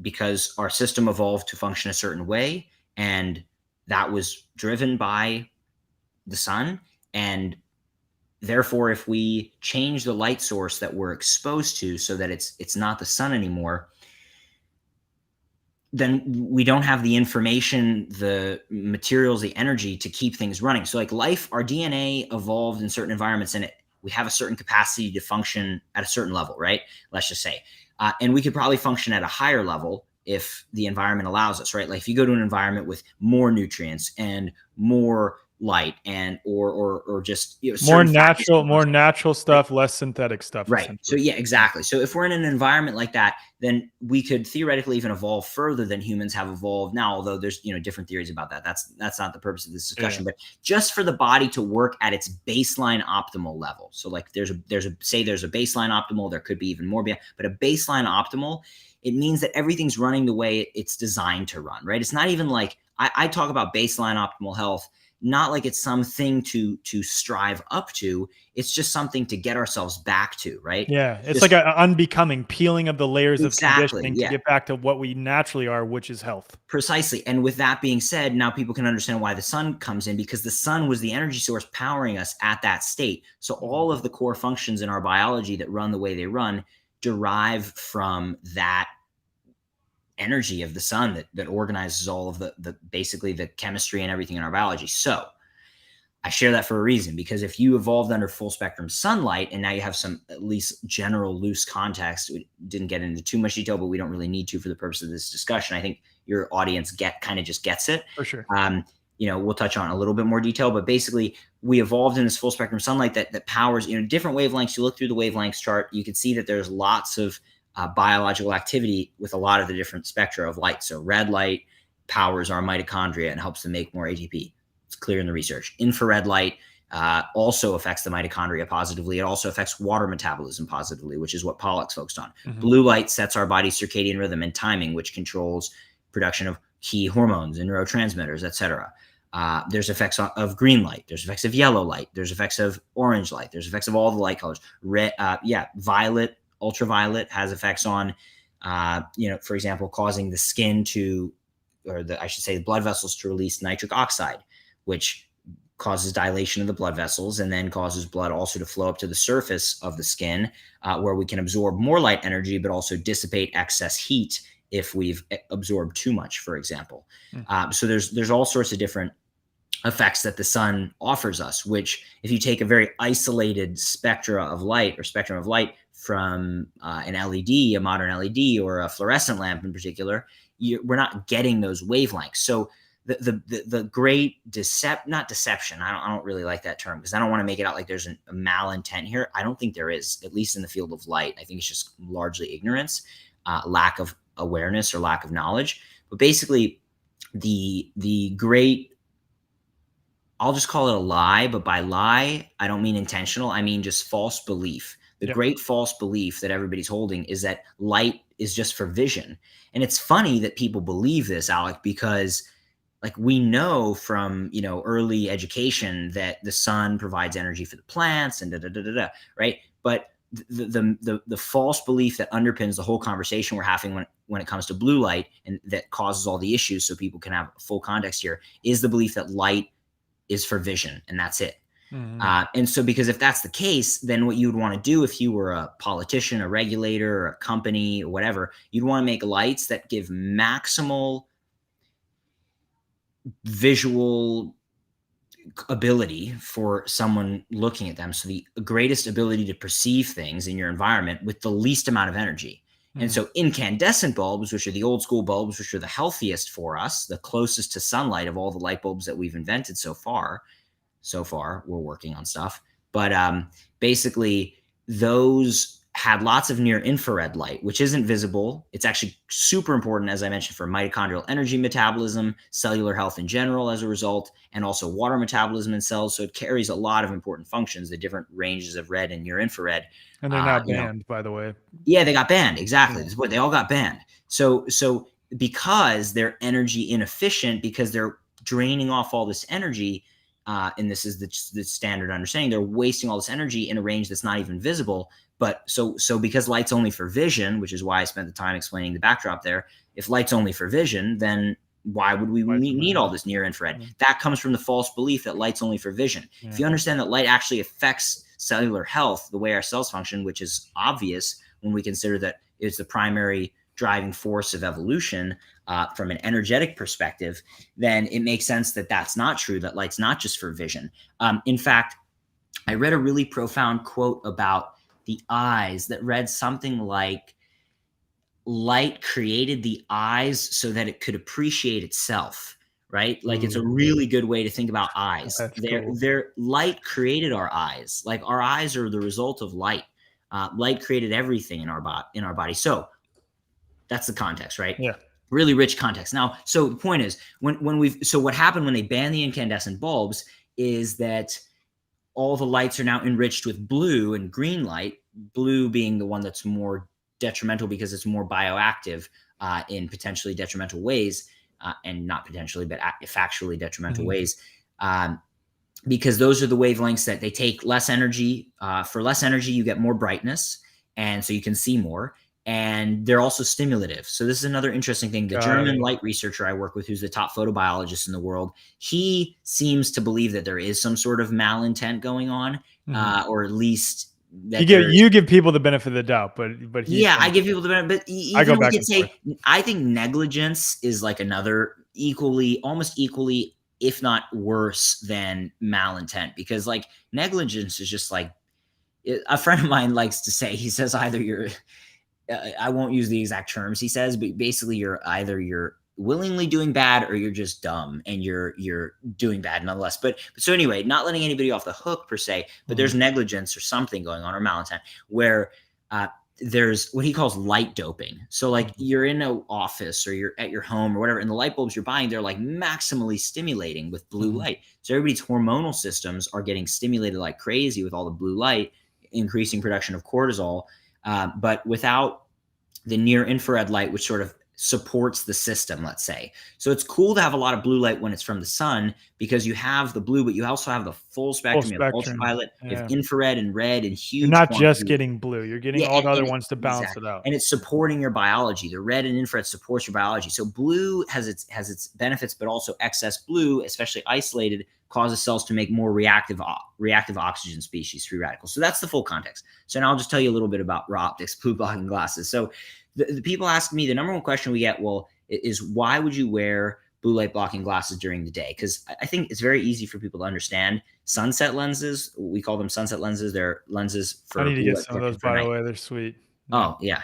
S2: because our system evolved to function a certain way, and that was driven by the sun. And therefore, if we change the light source that we're exposed to so that it's not the sun anymore, then we don't have the information, the materials, the energy to keep things running. So, like, life, our DNA evolved in certain environments, and we have a certain capacity to function at a certain level, right? Let's just say. And we could probably function at a higher level if the environment allows us, right? Like, if you go to an environment with more nutrients and more light, and or just,
S1: More
S2: certain factors.
S1: natural, more natural stuff, less synthetic stuff,
S2: Right. So
S1: essentially.
S2: yeah, exactly. So if we're in an environment like that, then we could theoretically even evolve further than humans have evolved now. Although there's, different theories about that. That's not the purpose of this
S1: Yeah.
S2: discussion. But just for the body to work at its baseline optimal level. So, like, there's a baseline optimal. There could be even more beyond, but a baseline optimal. It means that everything's running the way it's designed to run. Right. It's not even like I talk about baseline optimal health, not like it's something to strive up to. It's just something to get ourselves back to, right?
S1: Yeah, it's like
S2: Just
S1: a unbecoming, peeling of the layers of
S2: exactly,
S1: conditioning to
S2: yeah,
S1: get back to what we naturally are, which is health.
S2: precisely. And with that being said, now people can understand why the sun comes in, because the sun was the energy source powering us at that state. So all of the core functions in our biology that run the way they run derive from that energy of the sun that organizes all of the basically the chemistry and everything in our biology. So I share that for a reason, because if you evolved under full spectrum sunlight, and now you have some at least general loose context, we didn't get into too much detail, but we don't really need to for the purpose of this discussion. I think your audience just gets it.
S1: For sure.
S2: We'll touch on a little bit more detail, but basically we evolved in this full spectrum sunlight that powers, different wavelengths. You look through the wavelengths chart, you can see that there's lots of biological activity with a lot of the different spectra of light. So red light powers our mitochondria and helps them make more ATP. It's clear in the research. Infrared light also affects the mitochondria positively. It also affects water metabolism positively, which is what Pollack's focused on.
S1: Mhm.
S2: Blue light sets our body's circadian rhythm and timing, which controls production of key hormones and neurotransmitters, etc. There's effects of green light. There's effects of yellow light. There's effects of orange light. There's effects of all the light colors. Red, violet, ultraviolet has effects on, for example, causing the skin to, I should say, the blood vessels to release nitric oxide, which causes dilation of the blood vessels and then causes blood also to flow up to the surface of the skin, where we can absorb more light energy, but also dissipate excess heat if we've absorbed too much, for example. So there's all sorts of different effects that the sun offers us, which if you take a very isolated spectrum of light from an LED, a modern LED, or a fluorescent lamp in particular, we're not getting those wavelengths. So the great not deception. I don't really like that term because I don't want to make it out like there's a malintent here. I don't think there is, at least in the field of light. I think it's just largely ignorance, lack of awareness or lack of knowledge. But basically, the great, I'll just call it a lie, but by lie, I don't mean intentional. I mean just false belief. The great false belief that everybody's holding is that light is just for vision. And it's funny that people believe this, Alec, because like we know from, early education that the sun provides energy for the plants and right? But the false belief that underpins the whole conversation we're having when it comes to blue light, and that causes all the issues, so people can have full context here, is the belief that light is for vision and that's it. And so because if that's the case, then what you would want to do if you were a politician, a regulator, or a company or whatever, you'd want to make lights that give maximal visual ability for someone looking at them. So the greatest ability to perceive things in your environment with the least amount of energy. And so incandescent bulbs, which are the old school bulbs, which are the healthiest for us, the closest to sunlight of all the light bulbs that we've invented so far, we're working on stuff. But basically, those had lots of near infrared light, which isn't visible. It's actually super important, as I mentioned, for mitochondrial energy metabolism, cellular health in general as a result, and also water metabolism in cells. So it carries a lot of important functions, the different ranges of red and near infrared.
S1: And they're now banned, by the way.
S2: Yeah, they got banned. Exactly. Yeah. They all got banned. So because they're energy inefficient, because they're draining off all this energy, and this is the standard understanding, they're wasting all this energy in a range that's not even visible. But so because light's only for vision, which is why I spent the time explaining the backdrop there. If light's only for vision, then why would we need all this near infrared? That comes from the false belief that light's only for vision. If you understand that light actually affects cellular health, the way our cells function, which is obvious when we consider that it's the primary driving force of evolution from an energetic perspective, then it makes sense that that's not true, that light's not just for vision. In fact, I read a really profound quote about the eyes that read something like, light created the eyes so that it could appreciate itself, right? Like it's a really good way to think about eyes. Their light created our eyes. Like our eyes are the result of light. Light created everything in our body. So that's the context, right?
S1: Yeah.
S2: Really rich context. Now, so the point is, so what happened when they banned the incandescent bulbs is that all the lights are now enriched with blue and green light, blue being the one that's more detrimental because it's more bioactive in potentially detrimental ways, and not potentially, but factually detrimental ways. Because those are the wavelengths that they take less energy. For less energy, you get more brightness, and so you can see more. And they're also stimulative. So this is another interesting thing. The German light researcher I work with, who's the top photobiologist in the world, he seems to believe that there is some sort of malintent going on, or at least that
S1: you give people the benefit of the doubt, but
S2: I give people the benefit. But
S1: I go back
S2: and say, I think negligence is like another almost equally, if not worse than malintent, because like negligence is just like, a friend of mine likes to say, he says either you're I won't use the exact terms he says, but basically you're willingly doing bad or you're just dumb and you're doing bad nonetheless. But so anyway, not letting anybody off the hook per se, but there's negligence or something going on, or malintent, where there's what he calls light doping. So like you're in an office or you're at your home or whatever, and the light bulbs you're buying, they're like maximally stimulating with blue light. So everybody's hormonal systems are getting stimulated like crazy with all the blue light, increasing production of cortisol. But without the near infrared light, which sort of supports the system, let's say. So it's cool to have a lot of blue light when it's from the sun, because you have the blue, but you also have the full
S1: Full
S2: spectrum. You have
S1: spectrum.
S2: ultraviolet, you have
S1: Yeah.
S2: infrared and red and
S1: You're
S2: huge
S1: not just
S2: quantities.
S1: getting blue, you're getting
S2: Yeah,
S1: all the other
S2: and
S1: ones to balance
S2: exactly,
S1: it out.
S2: and it's supporting your biology. The red and infrared supports your biology. So blue has its benefits, but also excess blue, especially isolated, causes cells to make more reactive oxygen species, free radicals. So that's the full context. So now I'll just tell you a little bit about raw optics, blue blocking glasses. So the people ask me, the number one question we get, well, is why would you wear blue light blocking glasses during the day? Because I think it's very easy for people to understand. Sunset lenses, we call them sunset lenses. They're lenses
S1: I
S2: for
S1: need to
S2: blue
S1: get
S2: light
S1: some of
S2: protection
S1: those,
S2: for
S1: by the
S2: night.
S1: way, they're sweet. Yeah,
S2: Oh yeah.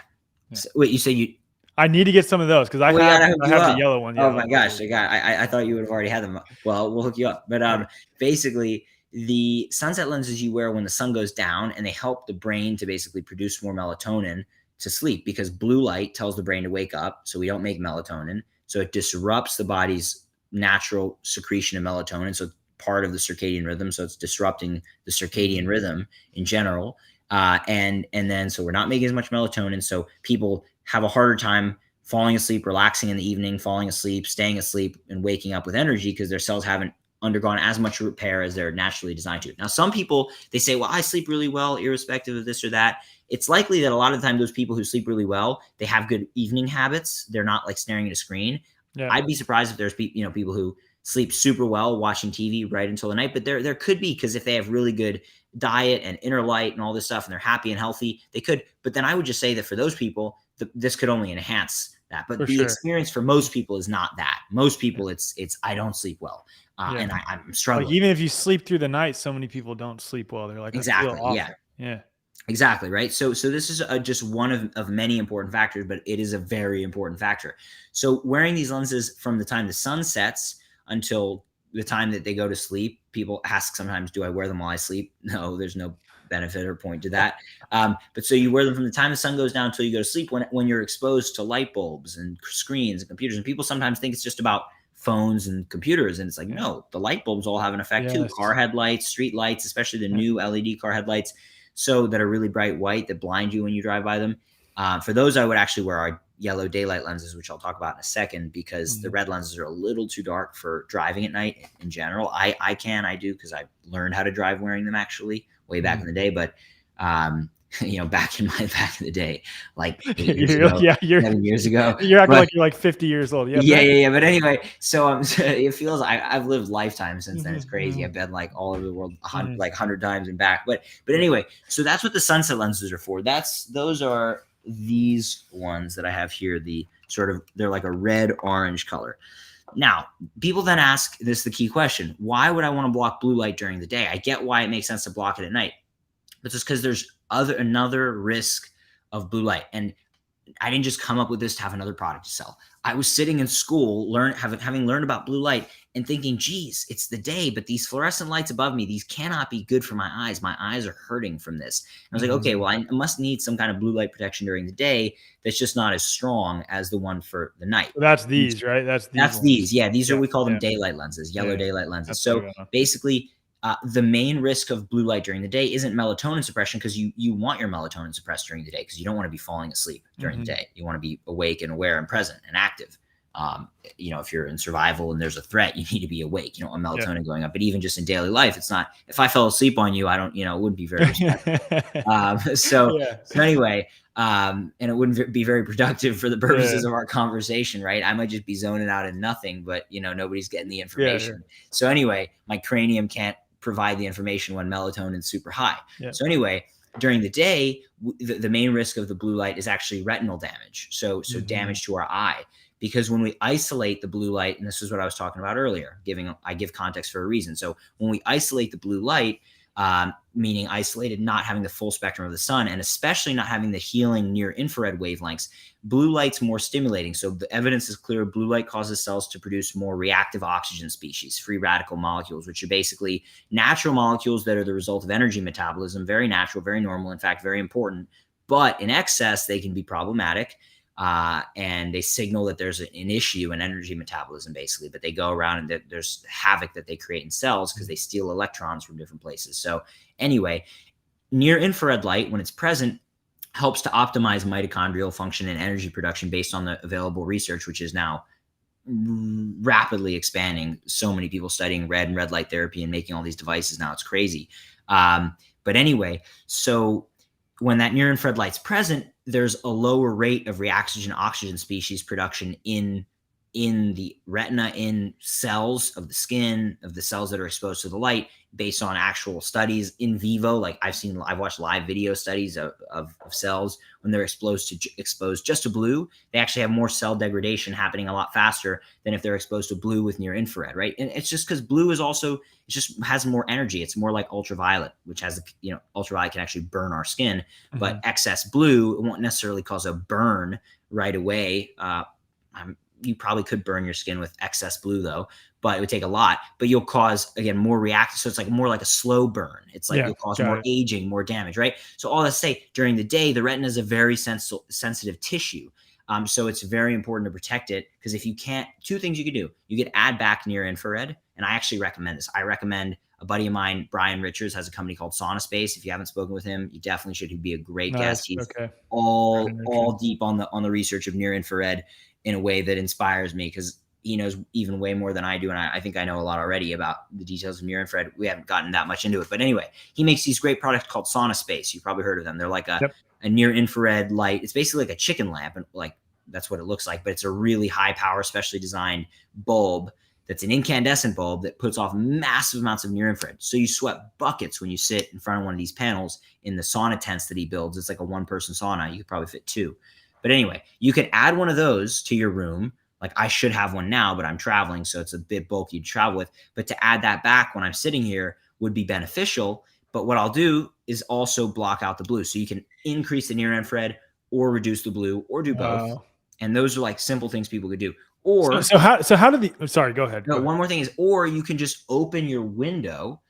S1: yeah.
S2: So, wait, you say you?
S1: I need to get some of those because
S2: We gotta hook
S1: I
S2: you
S1: have the
S2: up.
S1: yellow one.
S2: Oh
S1: Yeah,
S2: my
S1: I'll
S2: gosh,
S1: do it.
S2: I thought you would have already had them. Well, we'll hook you up. But
S1: Yeah.
S2: basically, the sunset lenses you wear when the sun goes down, and they help the brain to basically produce more melatonin to sleep, because blue light tells the brain to wake up, so we don't make melatonin. So it disrupts the body's natural secretion of melatonin. So it's part of the circadian rhythm. So it's disrupting the circadian rhythm in general. And then so we're not making as much melatonin. So people have a harder time falling asleep, relaxing in the evening, falling asleep, staying asleep, and waking up with energy, because their cells haven't undergone as much repair as they're naturally designed to. Now, some people, they say, well, I sleep really well, irrespective of this or that. It's likely that a lot of the time, those people who sleep really well, they have good evening habits. They're not like staring at a screen.
S1: Yeah.
S2: I'd be surprised if there's people who sleep super well watching TV right until the night, but there could be, because if they have really good diet and inner light and all this stuff, and they're happy and healthy, they could. But then I would just say that for those people, this could only enhance that. But
S1: For
S2: the
S1: sure.
S2: experience for most people is not that. Most people, it's I don't sleep well,
S1: Yeah.
S2: and I'm
S1: Like,
S2: struggling.
S1: even if you sleep through the night, so many people don't sleep well. They're like, I feel
S2: Exactly.
S1: awful.
S2: Yeah.
S1: Yeah.
S2: Exactly, right? So this is just one of many important factors, but it is a very important factor. So wearing these lenses from the time the sun sets until the time that they go to sleep, people ask sometimes, do I wear them while I sleep? No, there's no benefit or point to that. But so you wear them from the time the sun goes down until you go to sleep, when you're exposed to light bulbs and screens and computers. And people sometimes think it's just about phones and computers, and it's like, no, the light bulbs all have an effect too.
S1: Yes.
S2: Car headlights, street lights, especially the new LED car headlights, so that are really bright white, that blind you when you drive by them. For those, I would actually wear our yellow daylight lenses, which I'll talk about in a second, because the red lenses are a little too dark for driving at night in general. I do, because I learned how to drive wearing them actually way back in the day. But back in the day, like 8 years ago,
S1: Yeah,
S2: 7 years ago.
S1: You're acting
S2: But
S1: like you're like 50 years old. Yeah.
S2: yeah. But anyway, so it feels I've lived lifetimes since then. It's
S1: Mhm,
S2: crazy.
S1: mhm.
S2: I've been like all over the world,
S1: Mhm.
S2: like 100 times and back. But anyway, so that's what the sunset lenses are for. Those are these ones that I have here. The sort of, they're like a red orange color. Now, people then ask, this is the key question: why would I want to block blue light during the day? I get why it makes sense to block it at night, but just because there's another risk of blue light. And I didn't just come up with this to have another product to sell. I was sitting in school, having learned about blue light, and thinking, geez, it's the day, but these fluorescent lights above me, these cannot be good for my eyes. My eyes are hurting from this. And I was like, okay, well, I must need some kind of blue light protection during the day that's just not as strong as the one for the night.
S1: So that's these, right? That's
S2: That's
S1: ones.
S2: these. Yeah, these are, we call them
S1: Yeah.
S2: daylight lenses, yellow daylight lenses.
S1: That's what I
S2: So
S1: got.
S2: basically, the main risk of blue light during the day isn't melatonin suppression, because you want your melatonin suppressed during the day, because you don't want to be falling asleep during the day. You want to be awake and aware and present and active. If you're in survival and there's a threat, you need to be awake. You don't want melatonin going up. But even just in daily life, it's not. If I fell asleep on you, I don't. It wouldn't be very respectful. So anyway, and it wouldn't be very productive for the purposes of our conversation, right? I might just be zoning out in nothing, but nobody's getting the information. So anyway, my cranium can't provide the information when melatonin is super high. So anyway, during the day, the main risk of the blue light is actually retinal damage. So damage to our eye. Because when we isolate the blue light, and this is what I was talking about earlier, I give context for a reason. So when we isolate the blue light, meaning isolated, not having the full spectrum of the sun, and especially not having the healing near infrared wavelengths, blue light's more stimulating. So the evidence is clear. Blue light causes cells to produce more reactive oxygen species, free radical molecules, which are basically natural molecules that are the result of energy metabolism. Very natural, very normal, in fact, very important. But in excess, they can be problematic. And they signal that there's an issue in energy metabolism, basically. But they go around, and there's havoc that they create in cells because they steal electrons from different places. So anyway, near infrared light, when it's present, helps to optimize mitochondrial function and energy production based on the available research, which is now rapidly expanding. So many people studying red and red light therapy and making all these devices now. It's crazy. But anyway, so when that near infrared light's present, there's a lower rate of reaction oxygen species production in the retina, in cells of the skin, of the cells that are exposed to the light, based on actual studies in vivo. Like I've watched live video studies of cells when they're exposed just to blue. They actually have more cell degradation happening a lot faster than if they're exposed to blue with near infrared, right? And it's just because blue is also, it just has more energy. It's more like ultraviolet, which has, ultraviolet can actually burn our skin, but excess blue, it won't necessarily cause a burn right away. You probably could burn your skin with excess blue though, but it would take a lot. But you'll cause, again, more reaction. So it's like more like a slow burn. It's like you'll cause more aging, more damage, right? So all that to say, during the day, the retina is a very sensitive tissue. So it's very important to protect it, because if you can't, two things you could do. You could add back near infrared, and I actually recommend this. I recommend, a buddy of mine, Brian Richards, has a company called Sauna Space. If you haven't spoken with him, you definitely should. He'd be a great guest. He's all deep on the research of near infrared in a way that inspires me, because he knows even way more than I do. And I think I know a lot already about the details of near infrared. We haven't gotten that much into it. But anyway, he makes these great products called Sauna Space. You've probably heard of them. They're like a near infrared light. It's basically like a chicken lamp, and like that's what it looks like. But it's a really high power, specially designed bulb that's an incandescent bulb that puts off massive amounts of near infrared. So you sweat buckets when you sit in front of one of these panels in the sauna tents that he builds. It's like a one-person sauna. You could probably fit two. But anyway, you could add one of those to your room. Like I should have one now, but I'm traveling, so it's a bit bulky to travel with. But to add that back when I'm sitting here would be beneficial. But what I'll do is also block out the blue. So you can increase the near infrared or reduce the blue or do both. And those are like simple things people could do. Or
S1: so how do the, sorry, go ahead.
S2: No, one more thing is, or you can just open your window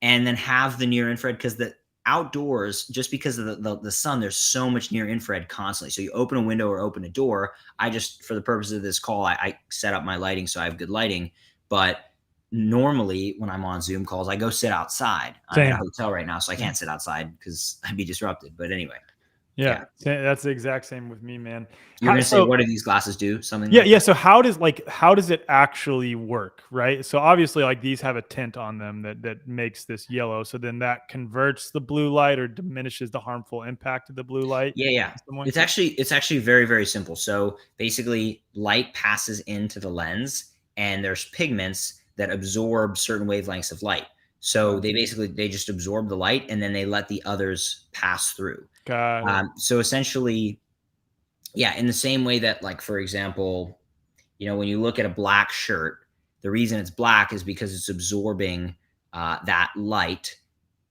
S2: and then have the near infrared, because the outdoors, just because of the sun, there's so much near infrared constantly. So you open a window or open a door. I just, for the purpose of this call, I set up my lighting so I have good lighting. But normally when I'm on Zoom calls, I go sit outside. I'm in a hotel right now, so I can't sit outside because I'd be disrupted. But anyway.
S1: Yeah, that's the exact same with me, man.
S2: You're going to say, what do these glasses do? Something
S1: like that? So how does it actually work, right? So obviously, like, these have a tint on them that makes this yellow. So then that converts the blue light or diminishes the harmful impact of the blue light.
S2: Yeah. It's actually very, very simple. So basically, light passes into the lens, and there's pigments that absorb certain wavelengths of light. So they just absorb the light, and then they let the others pass through. So essentially, in the same way that, like, for example, when you look at a black shirt, the reason it's black is because it's absorbing that light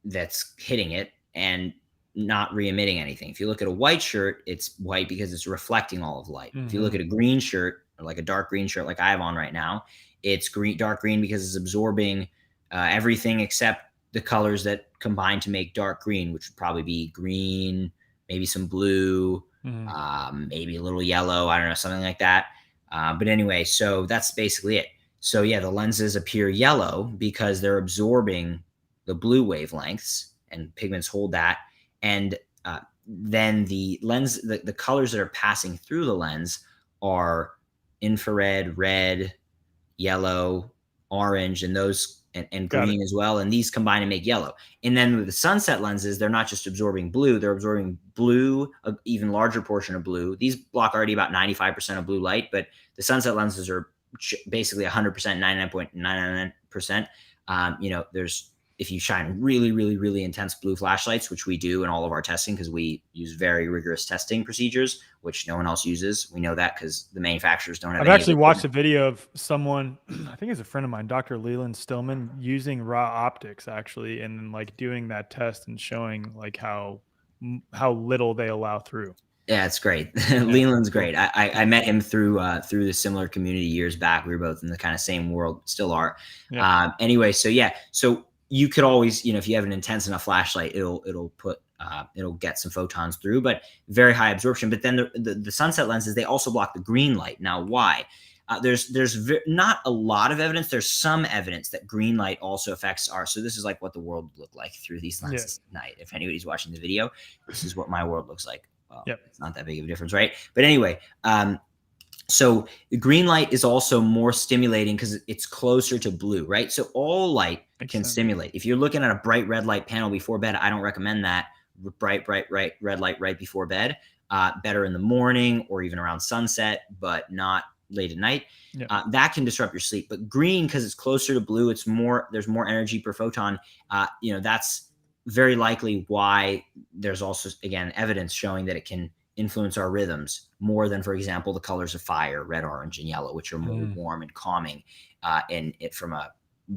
S2: that's hitting it and not re-emitting anything. If you look at a white shirt, it's white because it's reflecting all of light. If you look at a green shirt, or like a dark green shirt like I have on right now, it's dark green because it's absorbing everything except the colors that combine to make dark green, which would probably be green, maybe some blue, maybe a little yellow, I don't know, something like that. But anyway, so that's basically it. So yeah, the lenses appear yellow because they're absorbing the blue wavelengths, and pigments hold that. And then the lens, the colors that are passing through the lens are infrared, red, yellow, orange, and those and green as well. And these combine to make yellow. And then with the sunset lenses, they're not just absorbing blue, they're absorbing blue, an even larger portion of blue. These block already about 95% of blue light, but the sunset lenses are basically 100%, 99.99%. There's, if you shine really, really, really intense blue flashlights, which we do in all of our testing because we use very rigorous testing procedures, which no one else uses. We know that because the manufacturers don't have.
S1: I've actually watched a video of someone, I think it's a friend of mine, Dr. Leland Stillman, using raw optics actually, and like doing that test and showing like how little they allow through.
S2: Yeah, it's great. Leland's great. I met him through the similar community years back. We were both in the kind of same world, still are. Anyway, so you could always, if you have an intense enough flashlight, it'll get some photons through, but very high absorption. But then the sunset lenses, they also block the green light. Now, why? There's not a lot of evidence. There's some evidence that green light also affects our. So this is like what the world would look like through these lenses at night. If anybody's watching the video, this is what my world looks like. Well,
S1: Yep.
S2: it's not that big of a difference, right? But anyway, so the green light is also more stimulating because it's closer to blue, right? So all light can stimulate. If you're looking at a bright red light panel before bed, I don't recommend that. Bright red light right before bed. Better in the morning or even around sunset, but not late at night.
S1: Yep.
S2: That can disrupt your sleep. But green, because it's closer to blue, there's more energy per photon. That's very likely why there's also, again, evidence showing that it can influence our rhythms more than, for example, the colors of fire, red, orange, and yellow, which are more warm and calming from a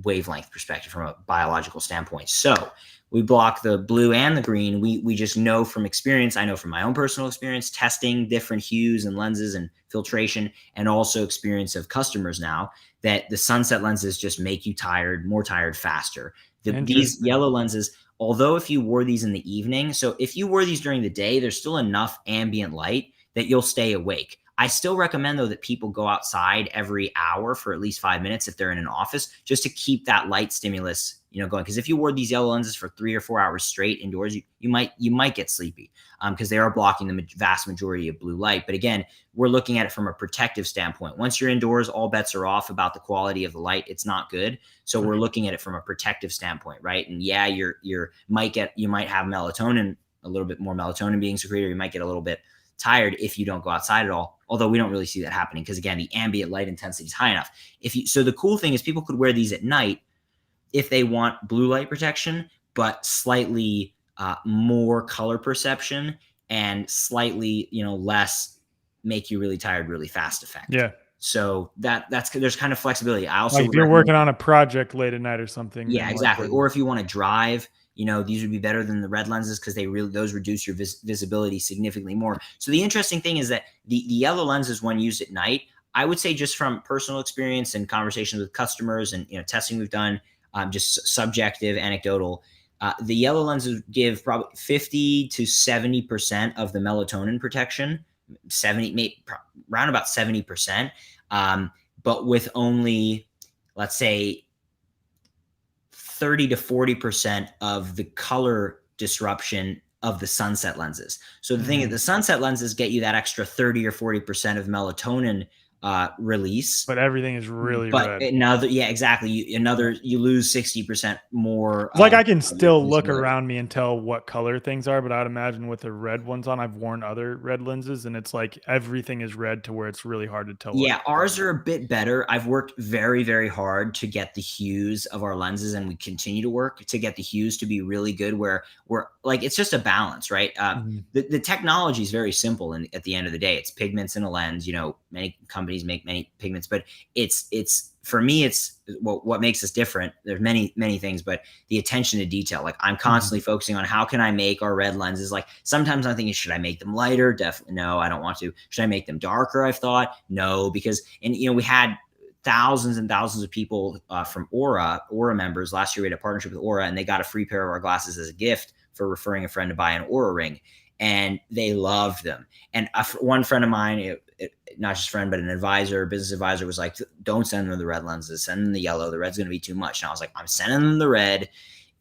S2: wavelength perspective, from a biological standpoint. So we block the blue and the green. We just know from experience. I know from my own personal experience, testing different hues and lenses and filtration, and also experience of customers now, that the sunset lenses just make you tired, more tired faster. These yellow lenses, although if you wore these in the evening, so if you wore these during the day, there's still enough ambient light that you'll stay awake. I still recommend, though, that people go outside every hour for at least 5 minutes if they're in an office, just to keep that light stimulus, going. Because if you wore these yellow lenses for 3 or 4 hours straight indoors, you might get sleepy because they are blocking the vast majority of blue light. But again, we're looking at it from a protective standpoint. Once you're indoors, all bets are off about the quality of the light. It's not good. So we're looking at it from a protective standpoint, right? And yeah, you might have melatonin, a little bit more melatonin being secreted, or you might get a little bit tired if you don't go outside at all. Although we don't really see that happening because, again, the ambient light intensity is high enough. So the cool thing is people could wear these at night if they want blue light protection, but slightly more color perception and slightly, less make you really tired really fast effect.
S1: Yeah.
S2: So there's kind of flexibility. I also,
S1: like if you're working on a project late at night or something.
S2: Yeah, exactly. Or if you want to drive, these would be better than the red lenses because those reduce your visibility significantly more. So the interesting thing is that the yellow lenses, when used at night, I would say, just from personal experience and conversations with customers and testing we've done, just subjective, anecdotal, the yellow lenses give probably 50 to 70% of the melatonin protection, around about 70%, but with only, let's say, 30 to 40% of the color disruption of the sunset lenses. So the thing is, the sunset lenses get you that extra 30 or 40% of melatonin release,
S1: but everything is really red.
S2: Exactly. You lose 60% more.
S1: Like I can still look around me and tell what color things are, but I'd imagine with the red ones on, I've worn other red lenses and it's like everything is red to where it's really hard to tell.
S2: Yeah, ours are a bit better. I've worked very, very hard to get the hues of our lenses, and we continue to work to get the hues to be really good, where we're like, it's just a balance, right? The technology is very simple, and at the end of the day, it's pigments in a lens. Many companies make many pigments, but it's for me, it's what makes us different. There's many things, but the attention to detail. Like, I'm constantly focusing on how can I make our red lenses. Like, sometimes I'm thinking, should I make them lighter? Definitely no, I don't want to. Should I make them darker? I've thought no, because we had thousands and thousands of people from Aura members last year. We had a partnership with Aura, and they got a free pair of our glasses as a gift for referring a friend to buy an Aura ring, and they loved them. And one friend of mine, not just a friend, but an advisor, business advisor, was like, don't send them the red lenses, send them the yellow. The red's going to be too much. And I was like, I'm sending them the red.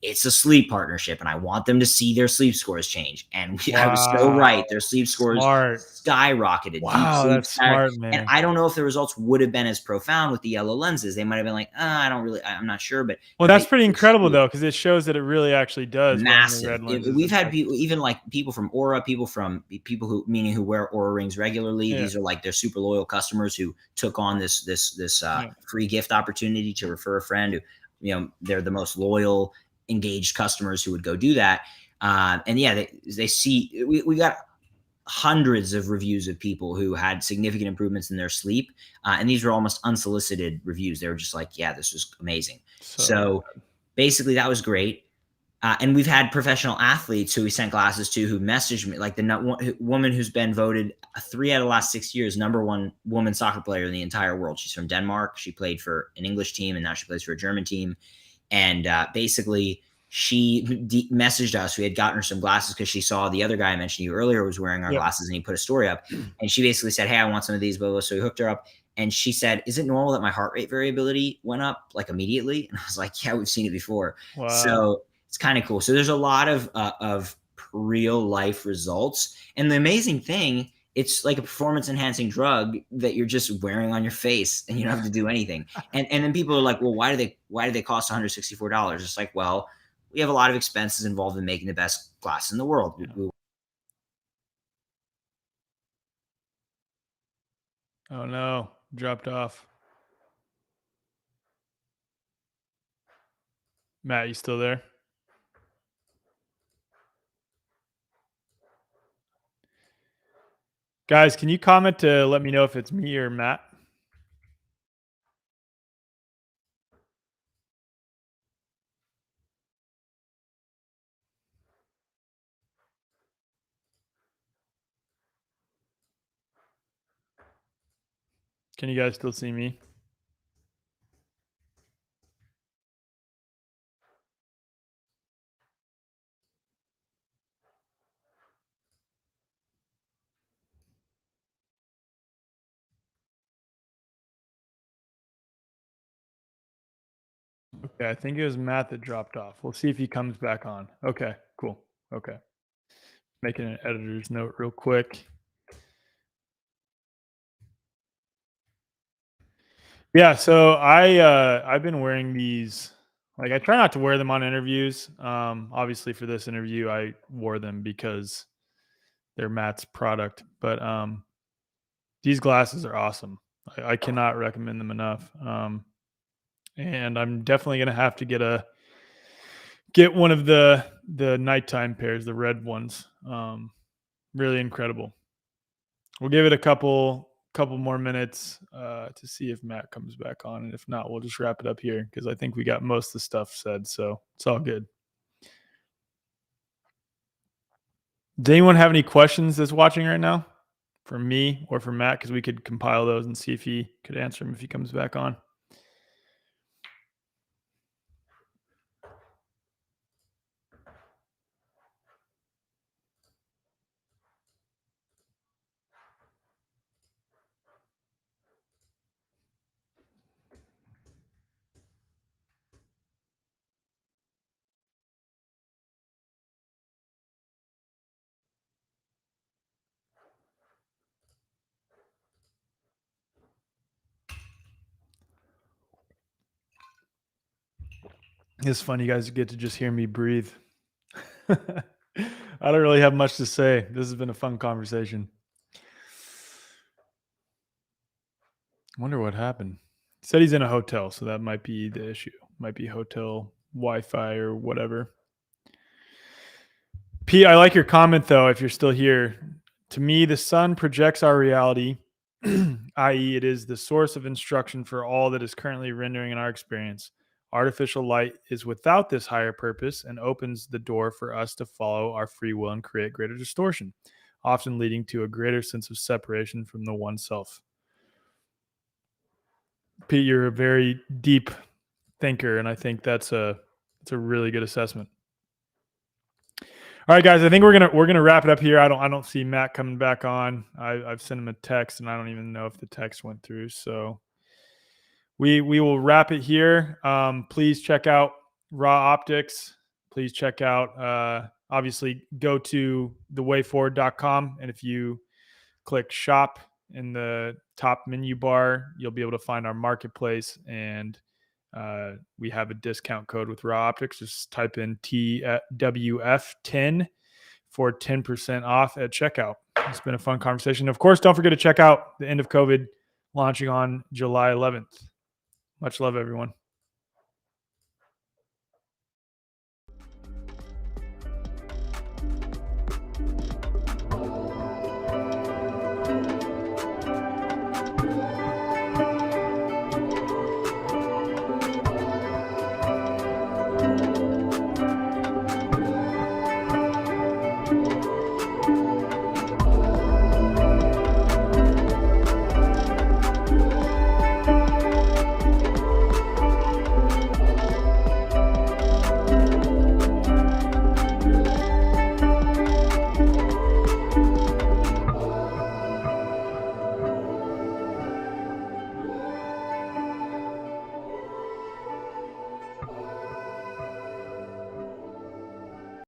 S2: It's a sleep partnership, and I want them to see their sleep scores change. And I was so right. Their sleep scores skyrocketed.
S1: Wow, that's smart, man.
S2: And I don't know if the results would have been as profound with the yellow lenses. They might have been like, I'm not sure. But
S1: that's pretty incredible, though, because it shows that it really actually does.
S2: Massive. We've had people, even like people from Aura, people who wear Aura rings regularly. Yeah. These are like, they're super loyal customers who took on this free gift opportunity to refer a friend who, they're the most loyal, engaged customers who would go do that. And yeah, they see, we got hundreds of reviews of people who had significant improvements in their sleep. And these were almost unsolicited reviews. They were just like, yeah, this was amazing. So basically that was great. And we've had professional athletes who we sent glasses to who messaged me, like the woman who's been voted 3 out of the last 6 years #1 woman soccer player in the entire world. She's from Denmark. She played for an English team, and now she plays for a German team. And basically, she messaged us. We had gotten her some glasses because she saw the other guy I mentioned to you earlier was wearing our glasses, and he put a story up. And she basically said, hey, I want some of these, blah, blah. So we hooked her up. And she said, "Is it normal that my heart rate variability went up like immediately?" And I was like, "Yeah, we've seen it before."
S1: Wow.
S2: So it's kind of cool. So there's a lot of real life results. And the amazing thing, it's like a performance enhancing drug that you're just wearing on your face and you don't have to do anything. And then people are like, "Well, why do they cost $164?" It's like, well, we have a lot of expenses involved in making the best glass in the world.
S1: Yeah. Oh no, dropped off. Matt, you still there? Guys, can you comment to let me know if it's me or Matt? Can you guys still see me? Okay, I think it was Matt that dropped off. We'll see if he comes back on. Okay, cool. Okay. Making an editor's note real quick. Yeah, so I've been wearing these, like, I try not to wear them on interviews. Obviously for this interview I wore them because they're Matt's product, but these glasses are awesome. I cannot recommend them enough. And I'm definitely gonna have to get one of the nighttime pairs, the red ones. Really incredible. We'll give it a couple more minutes to see if Matt comes back on, and if not, we'll just wrap it up here because I think we got most of the stuff said, so it's all good. Does anyone have any questions that's watching right now for me or for Matt? Because we could compile those and see if he could answer them if he comes back on. It's fun. You guys get to just hear me breathe. I don't really have much to say. This has been a fun conversation. I wonder what happened. He said he's in a hotel, so that might be the issue. Might be hotel Wi-Fi or whatever. Pete, I like your comment though. If you're still here, to me, the sun projects our reality, i.e., it is the source of instruction for all that is currently rendering in our experience. Artificial light is without this higher purpose and opens the door for us to follow our free will and create greater distortion, often leading to a greater sense of separation from the one self. Pete, you're a very deep thinker, and I think that's a really good assessment. All right, guys. I think we're gonna wrap it up here. I don't see Matt coming back on. I've sent him a text, and I don't even know if the text went through. So we will wrap it here. Please check out Raw Optics. Please check out. Obviously, go to thewayforward.com, and if you click shop in the top menu bar, you'll be able to find our marketplace, and we have a discount code with Raw Optics. Just type in TWF10 for 10% off at checkout. It's been a fun conversation. Of course, don't forget to check out The End of COVID launching on July 11th. Much love, everyone.